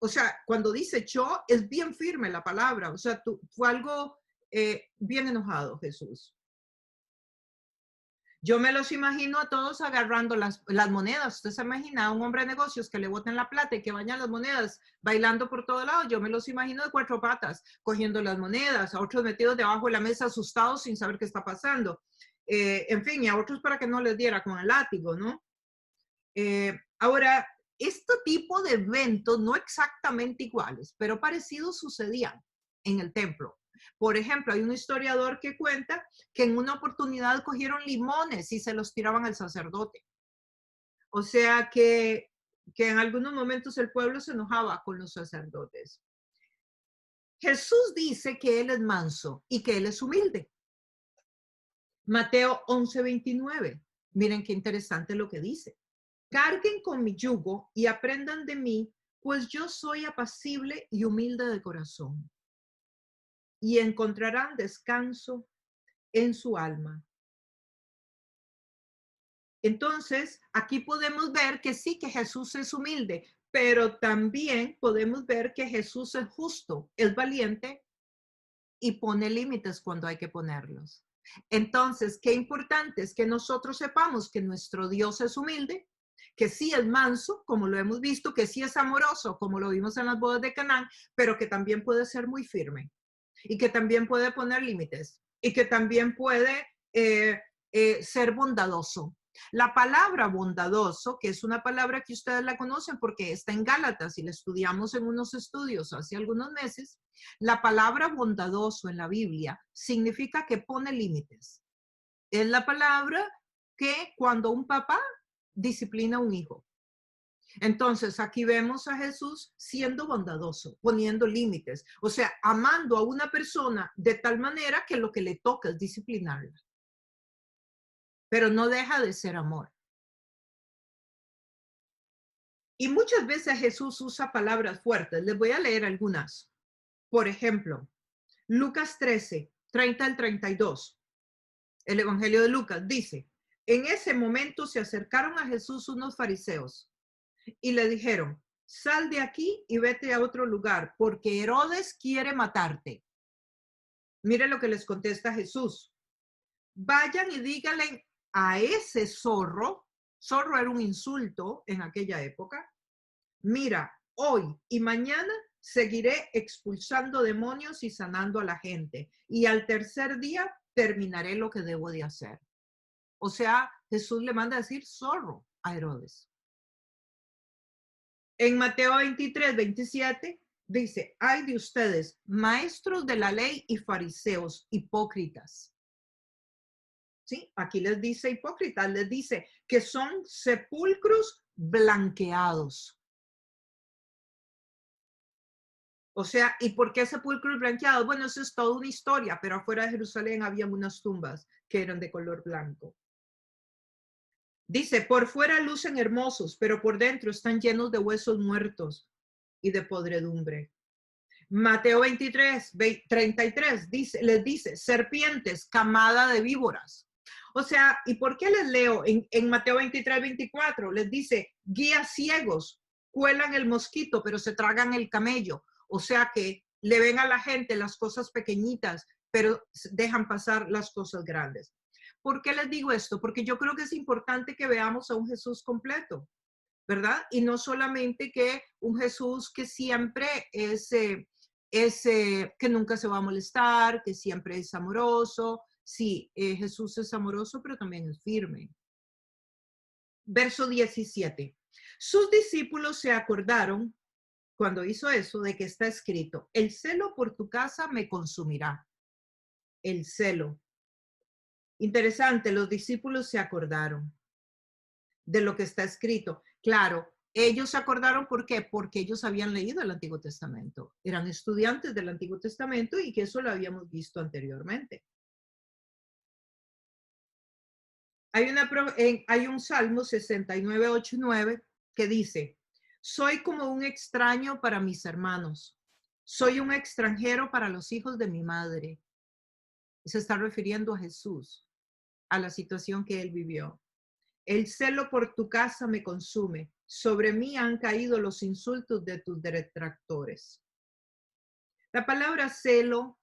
o sea, cuando dice echó, es bien firme la palabra. O sea, fue algo bien enojado, Jesús. Yo me los imagino a todos agarrando las monedas. Usted se imagina a un hombre de negocios que le boten la plata y que vayan las monedas bailando por todo lado. Yo me los imagino de cuatro patas, cogiendo las monedas, a otros metidos debajo de la mesa asustados sin saber qué está pasando. En fin, y a otros para que no les diera con el látigo, ¿no? Ahora, este tipo de eventos, no exactamente iguales, pero parecidos sucedían en el templo. Por ejemplo, hay un historiador que cuenta que en una oportunidad cogieron limones y se los tiraban al sacerdote. O sea que en algunos momentos el pueblo se enojaba con los sacerdotes. Jesús dice que él es manso y que él es humilde. Mateo 11:29. Miren qué interesante lo que dice. Carguen con mi yugo y aprendan de mí, pues yo soy apacible y humilde de corazón. Y encontrarán descanso en su alma. Entonces, aquí podemos ver que sí, que Jesús es humilde, pero también podemos ver que Jesús es justo, es valiente y pone límites cuando hay que ponerlos. Entonces, qué importante es que nosotros sepamos que nuestro Dios es humilde, que sí es manso, como lo hemos visto, que sí es amoroso, como lo vimos en las bodas de Canaán, pero que también puede ser muy firme y que también puede poner límites y que también puede ser bondadoso. La palabra bondadoso, que es una palabra que ustedes la conocen porque está en Gálatas y la estudiamos en unos estudios hace algunos meses, la palabra bondadoso en la Biblia significa que pone límites. Es la palabra que cuando un papá disciplina a un hijo. Entonces, aquí vemos a Jesús siendo bondadoso, poniendo límites, o sea, amando a una persona de tal manera que lo que le toca es disciplinarla. Pero no deja de ser amor. Y muchas veces Jesús usa palabras fuertes. Les voy a leer algunas. Por ejemplo, Lucas 13:30-32. El Evangelio de Lucas dice, en ese momento se acercaron a Jesús unos fariseos y le dijeron, sal de aquí y vete a otro lugar, porque Herodes quiere matarte. Mire lo que les contesta Jesús. Vayan y díganle a ese zorro era un insulto en aquella época, mira, hoy y mañana seguiré expulsando demonios y sanando a la gente, y al tercer día terminaré lo que debo de hacer. O sea, Jesús le manda a decir zorro a Herodes. En Mateo 23, 27 dice, ay de ustedes, maestros de la ley y fariseos, hipócritas. ¿Sí? Aquí les dice hipócritas, les dice que son sepulcros blanqueados. O sea, ¿y por qué sepulcros blanqueados? Bueno, eso es toda una historia, pero afuera de Jerusalén había unas tumbas que eran de color blanco. Dice, por fuera lucen hermosos, pero por dentro están llenos de huesos muertos y de podredumbre. Mateo 23, 33 les dice, serpientes, camada de víboras. O sea, ¿y por qué les leo en Mateo 23, 24? Les dice, guías ciegos, cuelan el mosquito, pero se tragan el camello. O sea que le ven a la gente las cosas pequeñitas, pero dejan pasar las cosas grandes. ¿Por qué les digo esto? Porque yo creo que es importante que veamos a un Jesús completo, ¿verdad? Y no solamente que un Jesús que siempre que nunca se va a molestar, que siempre es amoroso. Sí, Jesús es amoroso, pero también es firme. Verso 17. Sus discípulos se acordaron cuando hizo eso de que está escrito, el celo por tu casa me consumirá. El celo. Interesante, los discípulos se acordaron de lo que está escrito. Claro, ellos se acordaron, ¿por qué? Porque ellos habían leído el Antiguo Testamento. Eran estudiantes del Antiguo Testamento y que eso lo habíamos visto anteriormente. Hay un Salmo 69, 8 y 9 que dice, soy como un extraño para mis hermanos. Soy un extranjero para los hijos de mi madre. Se está refiriendo a Jesús, a la situación que él vivió. El celo por tu casa me consume. Sobre mí han caído los insultos de tus detractores. La palabra celo,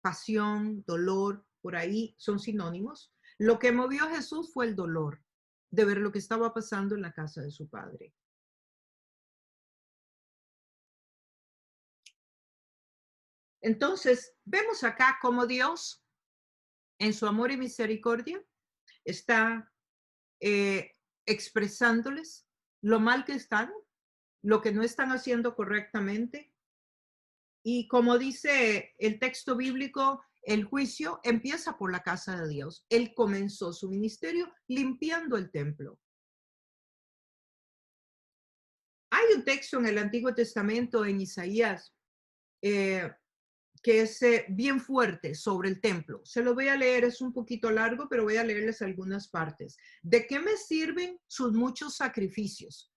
pasión, dolor, por ahí son sinónimos. Lo que movió a Jesús fue el dolor de ver lo que estaba pasando en la casa de su padre. Entonces, vemos acá cómo Dios, en su amor y misericordia, está expresándoles lo mal que están, lo que no están haciendo correctamente. Y como dice el texto bíblico, el juicio empieza por la casa de Dios. Él comenzó su ministerio limpiando el templo. Hay un texto en el Antiguo Testamento, en Isaías, que es bien fuerte sobre el templo. Se lo voy a leer, es un poquito largo, pero voy a leerles algunas partes. ¿De qué me sirven sus muchos sacrificios?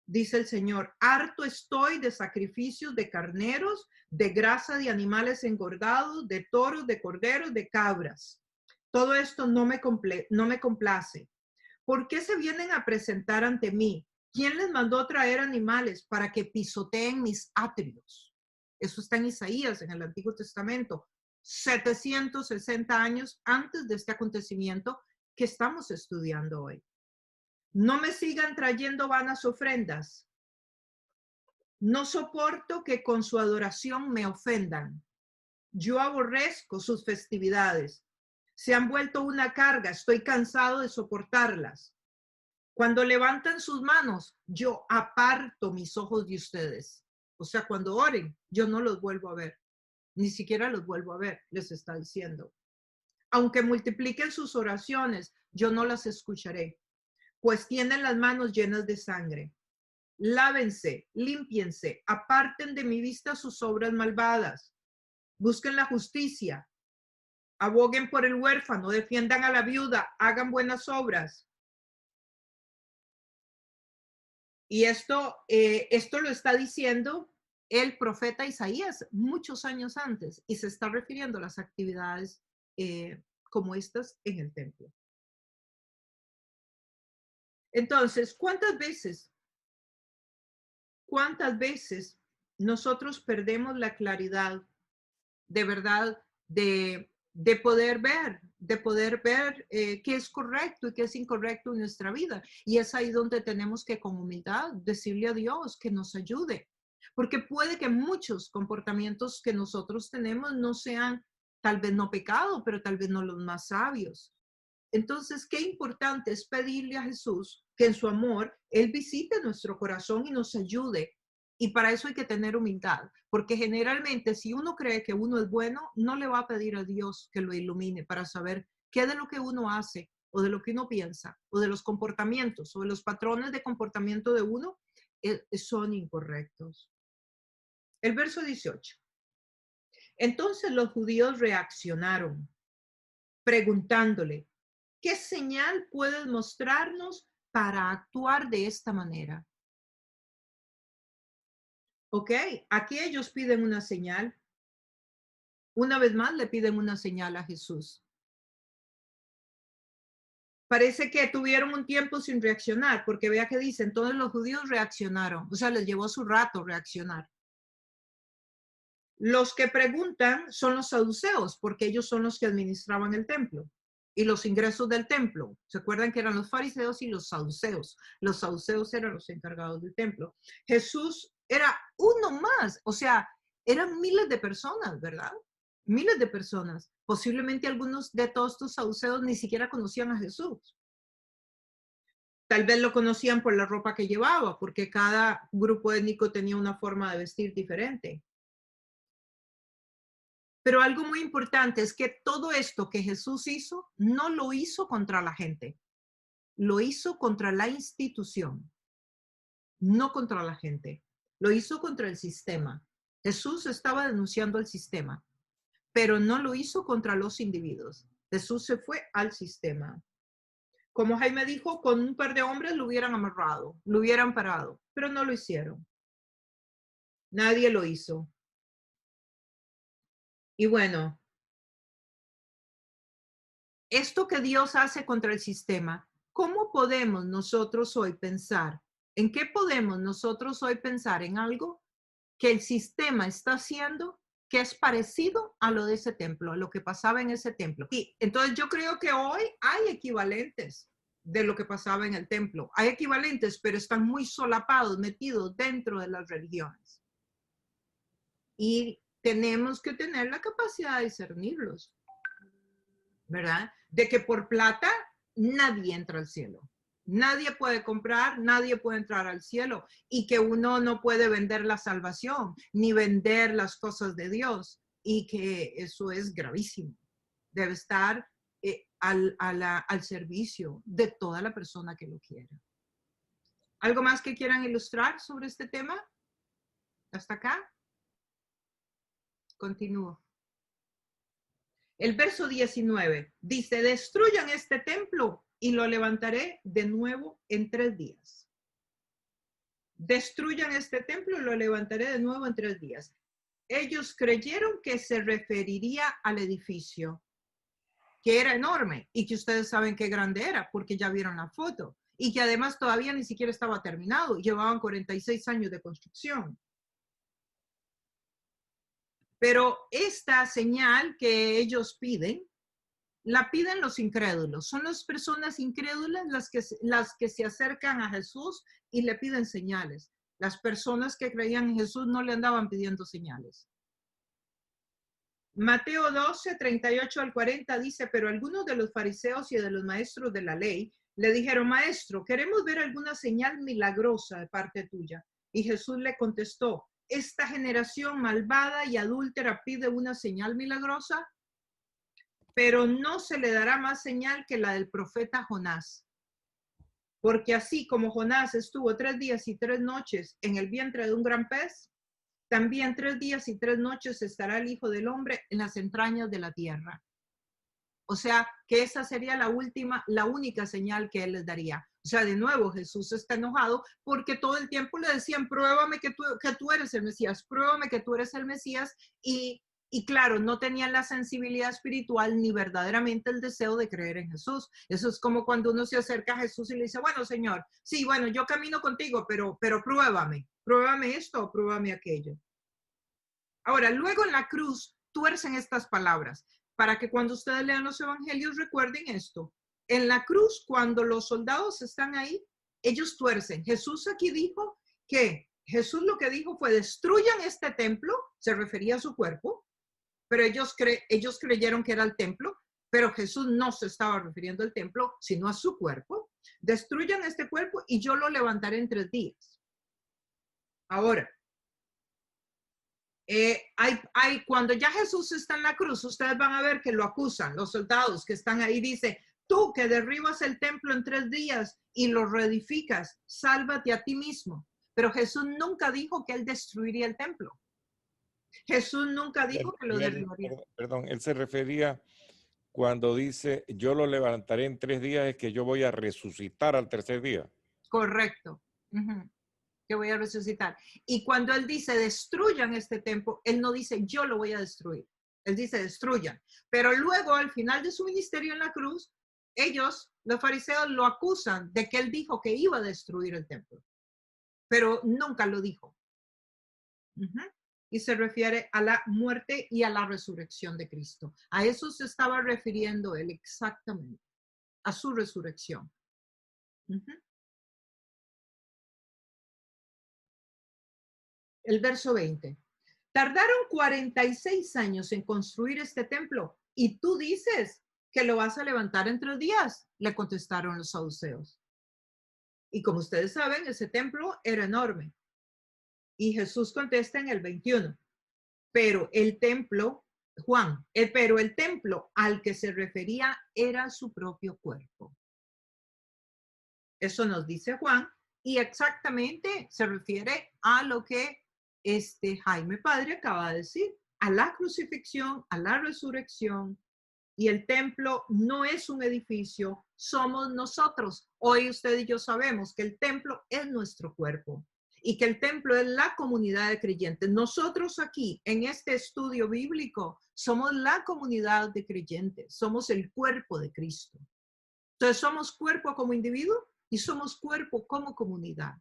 Dice el Señor, harto estoy de sacrificios de carneros, de grasa de animales engordados, de toros, de corderos, de cabras. Todo esto no me complace. ¿Por qué se vienen a presentar ante mí? ¿Quién les mandó traer animales para que pisoteen mis atrios? Eso está en Isaías, en el Antiguo Testamento, 760 años antes de este acontecimiento que estamos estudiando hoy. No me sigan trayendo vanas ofrendas. No soporto que con su adoración me ofendan. Yo aborrezco sus festividades. Se han vuelto una carga. Estoy cansado de soportarlas. Cuando levantan sus manos, yo aparto mis ojos de ustedes. O sea, cuando oren, yo no los vuelvo a ver. Ni siquiera los vuelvo a ver, les está diciendo. Aunque multipliquen sus oraciones, yo no las escucharé, pues tienen las manos llenas de sangre. Lávense, límpiense, aparten de mi vista sus obras malvadas. Busquen la justicia, aboguen por el huérfano, defiendan a la viuda, hagan buenas obras. Y esto lo está diciendo el profeta Isaías muchos años antes y se está refiriendo a las actividades como estas en el templo. Entonces, ¿cuántas veces ¿Cuántas veces nosotros perdemos la claridad de verdad de poder ver qué es correcto y qué es incorrecto en nuestra vida? Y es ahí donde tenemos que con humildad decirle a Dios que nos ayude, porque puede que muchos comportamientos que nosotros tenemos no sean, tal vez no pecado, pero tal vez no los más sabios. Entonces, qué importante es pedirle a Jesús que en su amor Él visite nuestro corazón y nos ayude. Y para eso hay que tener humildad, porque generalmente si uno cree que uno es bueno, no le va a pedir a Dios que lo ilumine para saber qué de lo que uno hace o de lo que uno piensa o de los comportamientos o de los patrones de comportamiento de uno son incorrectos. El verso 18. Entonces los judíos reaccionaron preguntándole, ¿qué señal puedes mostrarnos para actuar de esta manera? Ok, aquí ellos piden una señal. Una vez más le piden una señal a Jesús. Parece que tuvieron un tiempo sin reaccionar, porque vea que dicen, todos los judíos reaccionaron, o sea, les llevó su rato reaccionar. Los que preguntan son los saduceos, porque ellos son los que administraban el templo y los ingresos del templo. ¿Se acuerdan que eran los fariseos y los saduceos? Los saduceos eran los encargados del templo. Jesús era uno más, o sea, eran miles de personas, ¿verdad? Miles de personas. Posiblemente algunos de todos estos saduceos ni siquiera conocían a Jesús. Tal vez lo conocían por la ropa que llevaba, porque cada grupo étnico tenía una forma de vestir diferente. Pero algo muy importante es que todo esto que Jesús hizo, no lo hizo contra la gente, lo hizo contra la institución, no contra la gente, lo hizo contra el sistema. Jesús estaba denunciando el sistema, pero no lo hizo contra los individuos. Jesús se fue al sistema. Como Jaime dijo, con un par de hombres lo hubieran amarrado, lo hubieran parado, pero no lo hicieron. Nadie lo hizo. Y bueno, esto que Dios hace contra el sistema, ¿cómo podemos nosotros hoy pensar? ¿En qué podemos nosotros hoy pensar en algo que el sistema está haciendo que es parecido a lo de ese templo, a lo que pasaba en ese templo? Y entonces yo creo que hoy hay equivalentes de lo que pasaba en el templo. Hay equivalentes, pero están muy solapados, metidos dentro de las religiones. Y tenemos que tener la capacidad de discernirlos, ¿verdad? De que por plata nadie entra al cielo. Nadie puede comprar, nadie puede entrar al cielo, y que uno no puede vender la salvación ni vender las cosas de Dios, y que eso es gravísimo. Debe estar al servicio de toda la persona que lo quiera. ¿Algo más que quieran ilustrar sobre este tema? ¿Hasta acá? Continúo. El verso 19 dice, destruyan este templo y lo levantaré de nuevo en 3 días. Destruyan este templo y lo levantaré de nuevo en 3 días. Ellos creyeron que se referiría al edificio, que era enorme y que ustedes saben qué grande era porque ya vieron la foto, y que además todavía ni siquiera estaba terminado. Llevaban 46 años de construcción. Pero esta señal que ellos piden, la piden los incrédulos. Son las personas incrédulas las que se acercan a Jesús y le piden señales. Las personas que creían en Jesús no le andaban pidiendo señales. Mateo 12, 38 al 40 dice, pero algunos de los fariseos y de los maestros de la ley le dijeron, maestro, queremos ver alguna señal milagrosa de parte tuya. Y Jesús le contestó, esta generación malvada y adúltera pide una señal milagrosa, pero no se le dará más señal que la del profeta Jonás. Porque así como Jonás estuvo 3 días y 3 noches en el vientre de un gran pez, también 3 días y 3 noches estará el Hijo del Hombre en las entrañas de la tierra. O sea, que esa sería la única señal que él les daría. O sea, de nuevo, Jesús está enojado porque todo el tiempo le decían, pruébame que tú eres el Mesías, pruébame que tú eres el Mesías. Y claro, no tenían la sensibilidad espiritual ni verdaderamente el deseo de creer en Jesús. Eso es como cuando uno se acerca a Jesús y le dice, bueno, Señor, sí, bueno, yo camino contigo, pero pruébame. pruébame esto o pruébame aquello. Ahora, luego en la cruz tuercen estas palabras para que cuando ustedes lean los evangelios recuerden esto. En la cruz, cuando los soldados están ahí, ellos tuercen. Jesús aquí dijo que Jesús lo que dijo fue destruyan este templo, se refería a su cuerpo, pero ellos creyeron que era el templo, pero Jesús no se estaba refiriendo al templo, sino a su cuerpo. Destruyan este cuerpo y yo lo levantaré en 3 días. Ahora, cuando ya Jesús está en la cruz, ustedes van a ver que lo acusan, los soldados que están ahí, dice, tú que derribas el templo en 3 días y lo reedificas, sálvate a ti mismo. Pero Jesús nunca dijo que él destruiría el templo. Jesús nunca dijo que lo derribaría. Perdón, él se refería cuando dice, yo lo levantaré en 3 días, es que yo voy a resucitar al tercer día. Correcto. Que voy a resucitar. Y cuando él dice, destruyan este templo, él no dice, yo lo voy a destruir. Él dice, destruyan. Pero luego, al final de su ministerio en la cruz, ellos, los fariseos, lo acusan de que él dijo que iba a destruir el templo. Pero nunca lo dijo. Y se refiere a la muerte y a la resurrección de Cristo. A eso se estaba refiriendo él exactamente, a su resurrección. El verso 20. Tardaron 46 años en construir este templo y tú dices que lo vas a levantar en 3 días, le contestaron los saduceos. Y como ustedes saben, ese templo era enorme. Y Jesús contesta en el 21, pero el templo al que se refería era su propio cuerpo. Eso nos dice Juan y exactamente se refiere a lo que Jaime Padre acaba de decir, a la crucifixión, a la resurrección, y el templo no es un edificio, somos nosotros. Hoy usted y yo sabemos que el templo es nuestro cuerpo y que el templo es la comunidad de creyentes. Nosotros aquí en este estudio bíblico somos la comunidad de creyentes, somos el cuerpo de Cristo. Entonces somos cuerpo como individuo y somos cuerpo como comunidad.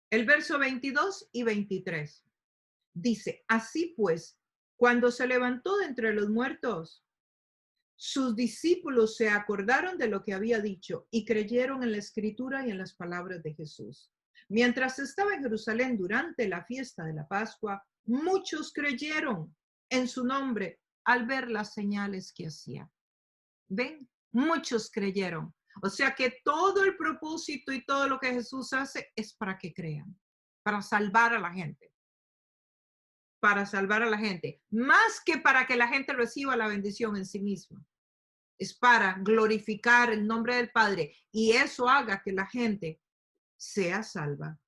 El verso 22 y 23 dice, así pues, cuando se levantó de entre los muertos, sus discípulos se acordaron de lo que había dicho y creyeron en la escritura y en las palabras de Jesús. Mientras estaba en Jerusalén durante la fiesta de la Pascua, muchos creyeron en su nombre al ver las señales que hacía. ¿Ven? Muchos creyeron. O sea que todo el propósito y todo lo que Jesús hace es para que crean, para salvar a la gente. Para salvar a la gente, más que para que la gente reciba la bendición en sí misma. Es para glorificar el nombre del Padre y eso haga que la gente sea salva.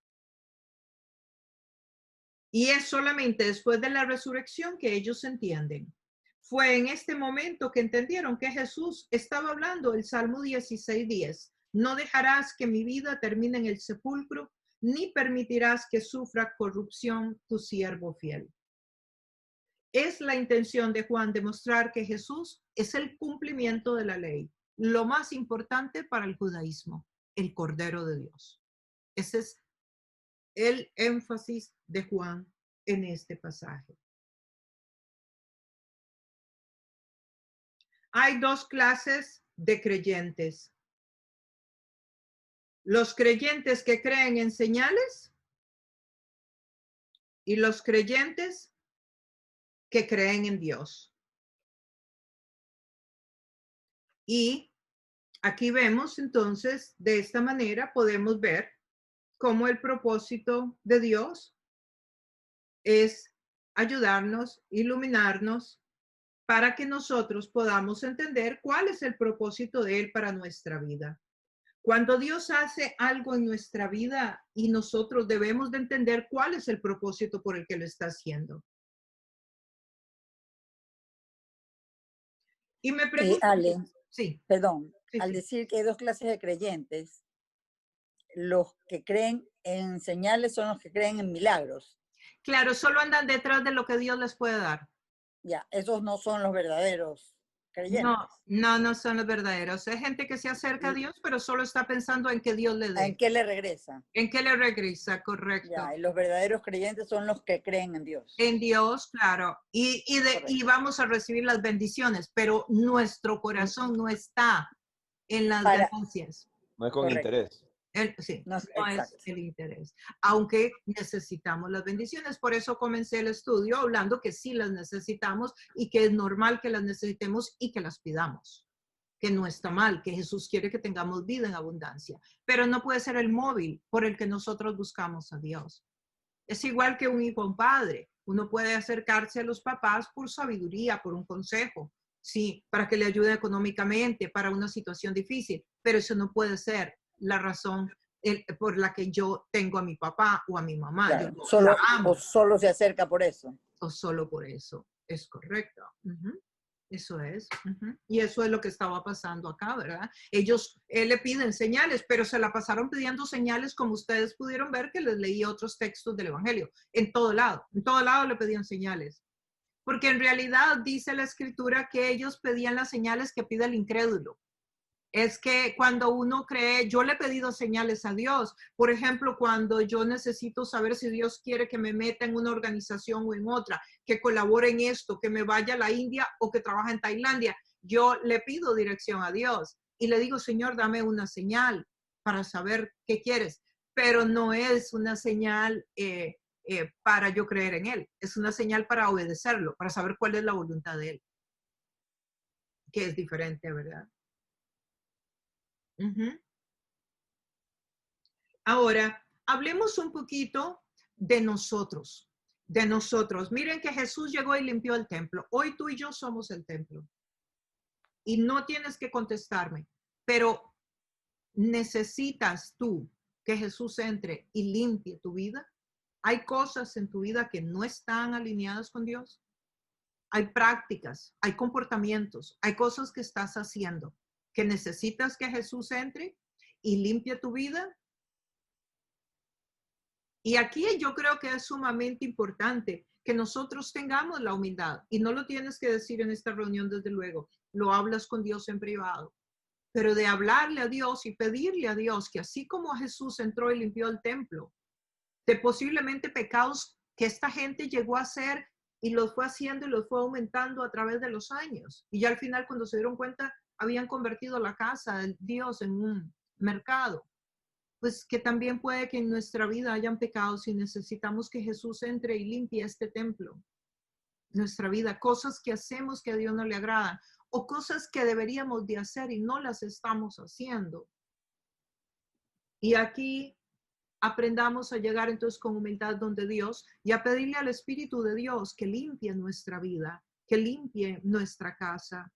Y es solamente después de la resurrección que ellos entienden. Fue en este momento que entendieron que Jesús estaba hablando el Salmo 16:10. No dejarás que mi vida termine en el sepulcro, ni permitirás que sufra corrupción tu siervo fiel. Es la intención de Juan demostrar que Jesús es el cumplimiento de la ley, lo más importante para el judaísmo, el Cordero de Dios. Ese es el énfasis de Juan en este pasaje. Hay 2 clases de creyentes. Los creyentes que creen en señales y los creyentes que creen en Dios. Y aquí vemos entonces, de esta manera podemos ver cómo el propósito de Dios es ayudarnos, iluminarnos, para que nosotros podamos entender cuál es el propósito de Él para nuestra vida. Cuando Dios hace algo en nuestra vida y nosotros debemos de entender cuál es el propósito por el que lo está haciendo. Y me pregunto, Ale, sí, perdón, sí, al sí. decir que hay 2 clases de creyentes, los que creen en señales son los que creen en milagros. Claro, solo andan detrás de lo que Dios les puede dar. Ya, esos no son los verdaderos. creyentes. No son los verdaderos. Es gente que se acerca a Dios, pero solo está pensando en que Dios le ¿En dé. qué le regresa? En que le regresa, correcto. Ya, y los verdaderos creyentes son los que creen en Dios. En Dios, claro. Y Correcto. vamos a recibir las bendiciones, pero nuestro corazón no está en las Para- ganancias. No es con Correcto. interés. Sí, No, no es exacto. el interés. Aunque necesitamos las bendiciones. Por eso comencé el estudio hablando que sí las necesitamos y que es normal que las necesitemos y que las pidamos. Que no está mal, que Jesús quiere que tengamos vida en abundancia. Pero no puede ser el móvil por el que nosotros buscamos a Dios. Es igual que un hijo a un padre. Uno puede acercarse a los papás por sabiduría, por un consejo, sí, para que le ayuden económicamente, para una situación difícil, pero eso no puede ser la razón por la que yo tengo a mi papá o a mi mamá. Claro, Yo solo, la amo, o solo se acerca por eso. o solo por eso. Es correcto. Eso es. Y eso es lo que estaba pasando acá, ¿verdad? Ellos le piden señales, pero se la pasaron pidiendo señales, como ustedes pudieron ver que les leí otros textos del Evangelio. En todo lado le pedían señales. Porque en realidad dice la Escritura que ellos pedían las señales que pide el incrédulo. Es que cuando uno cree, yo le he pedido señales a Dios. Por ejemplo, cuando yo necesito saber si Dios quiere que me meta en una organización o en otra, que colabore en esto, que me vaya a la India o que trabaje en Tailandia, yo le pido dirección a Dios y le digo, Señor, dame una señal para saber qué quieres. Pero no es una señal para yo creer en Él. Es una señal para obedecerlo, para saber cuál es la voluntad de Él, que es diferente, ¿verdad? Ahora, hablemos un poquito de nosotros, de nosotros. Miren que Jesús llegó y limpió el templo. Hoy tú y yo somos el templo. Y no tienes que contestarme, pero ¿necesitas tú que Jesús entre y limpie tu vida? ¿Hay cosas en tu vida que no están alineadas con Dios? Hay prácticas, hay comportamientos, hay cosas que estás haciendo que necesitas que Jesús entre y limpie tu vida. Y aquí yo creo que es sumamente importante que nosotros tengamos la humildad. Y no lo tienes que decir en esta reunión, desde luego. Lo hablas con Dios en privado. Pero de hablarle a Dios y pedirle a Dios que así como Jesús entró y limpió el templo, de posiblemente pecados que esta gente llegó a hacer y los fue haciendo y los fue aumentando a través de los años. Y ya al final, cuando se dieron cuenta, habían convertido la casa de Dios en un mercado. Pues que también puede que en nuestra vida hayan pecados y necesitamos que Jesús entre y limpie este templo. Nuestra vida, cosas que hacemos que a Dios no le agradan o cosas que deberíamos de hacer y no las estamos haciendo. Y aquí aprendamos a llegar entonces con humildad donde Dios y a pedirle al Espíritu de Dios que limpie nuestra vida, que limpie nuestra casa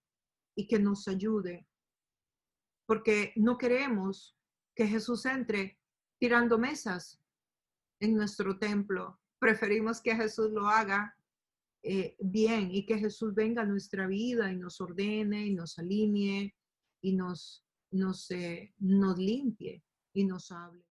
y que nos ayude. Porque no queremos que Jesús entre tirando mesas en nuestro templo. Preferimos que Jesús lo haga bien y que Jesús venga a nuestra vida y nos ordene y nos alinee y nos limpie y nos hable.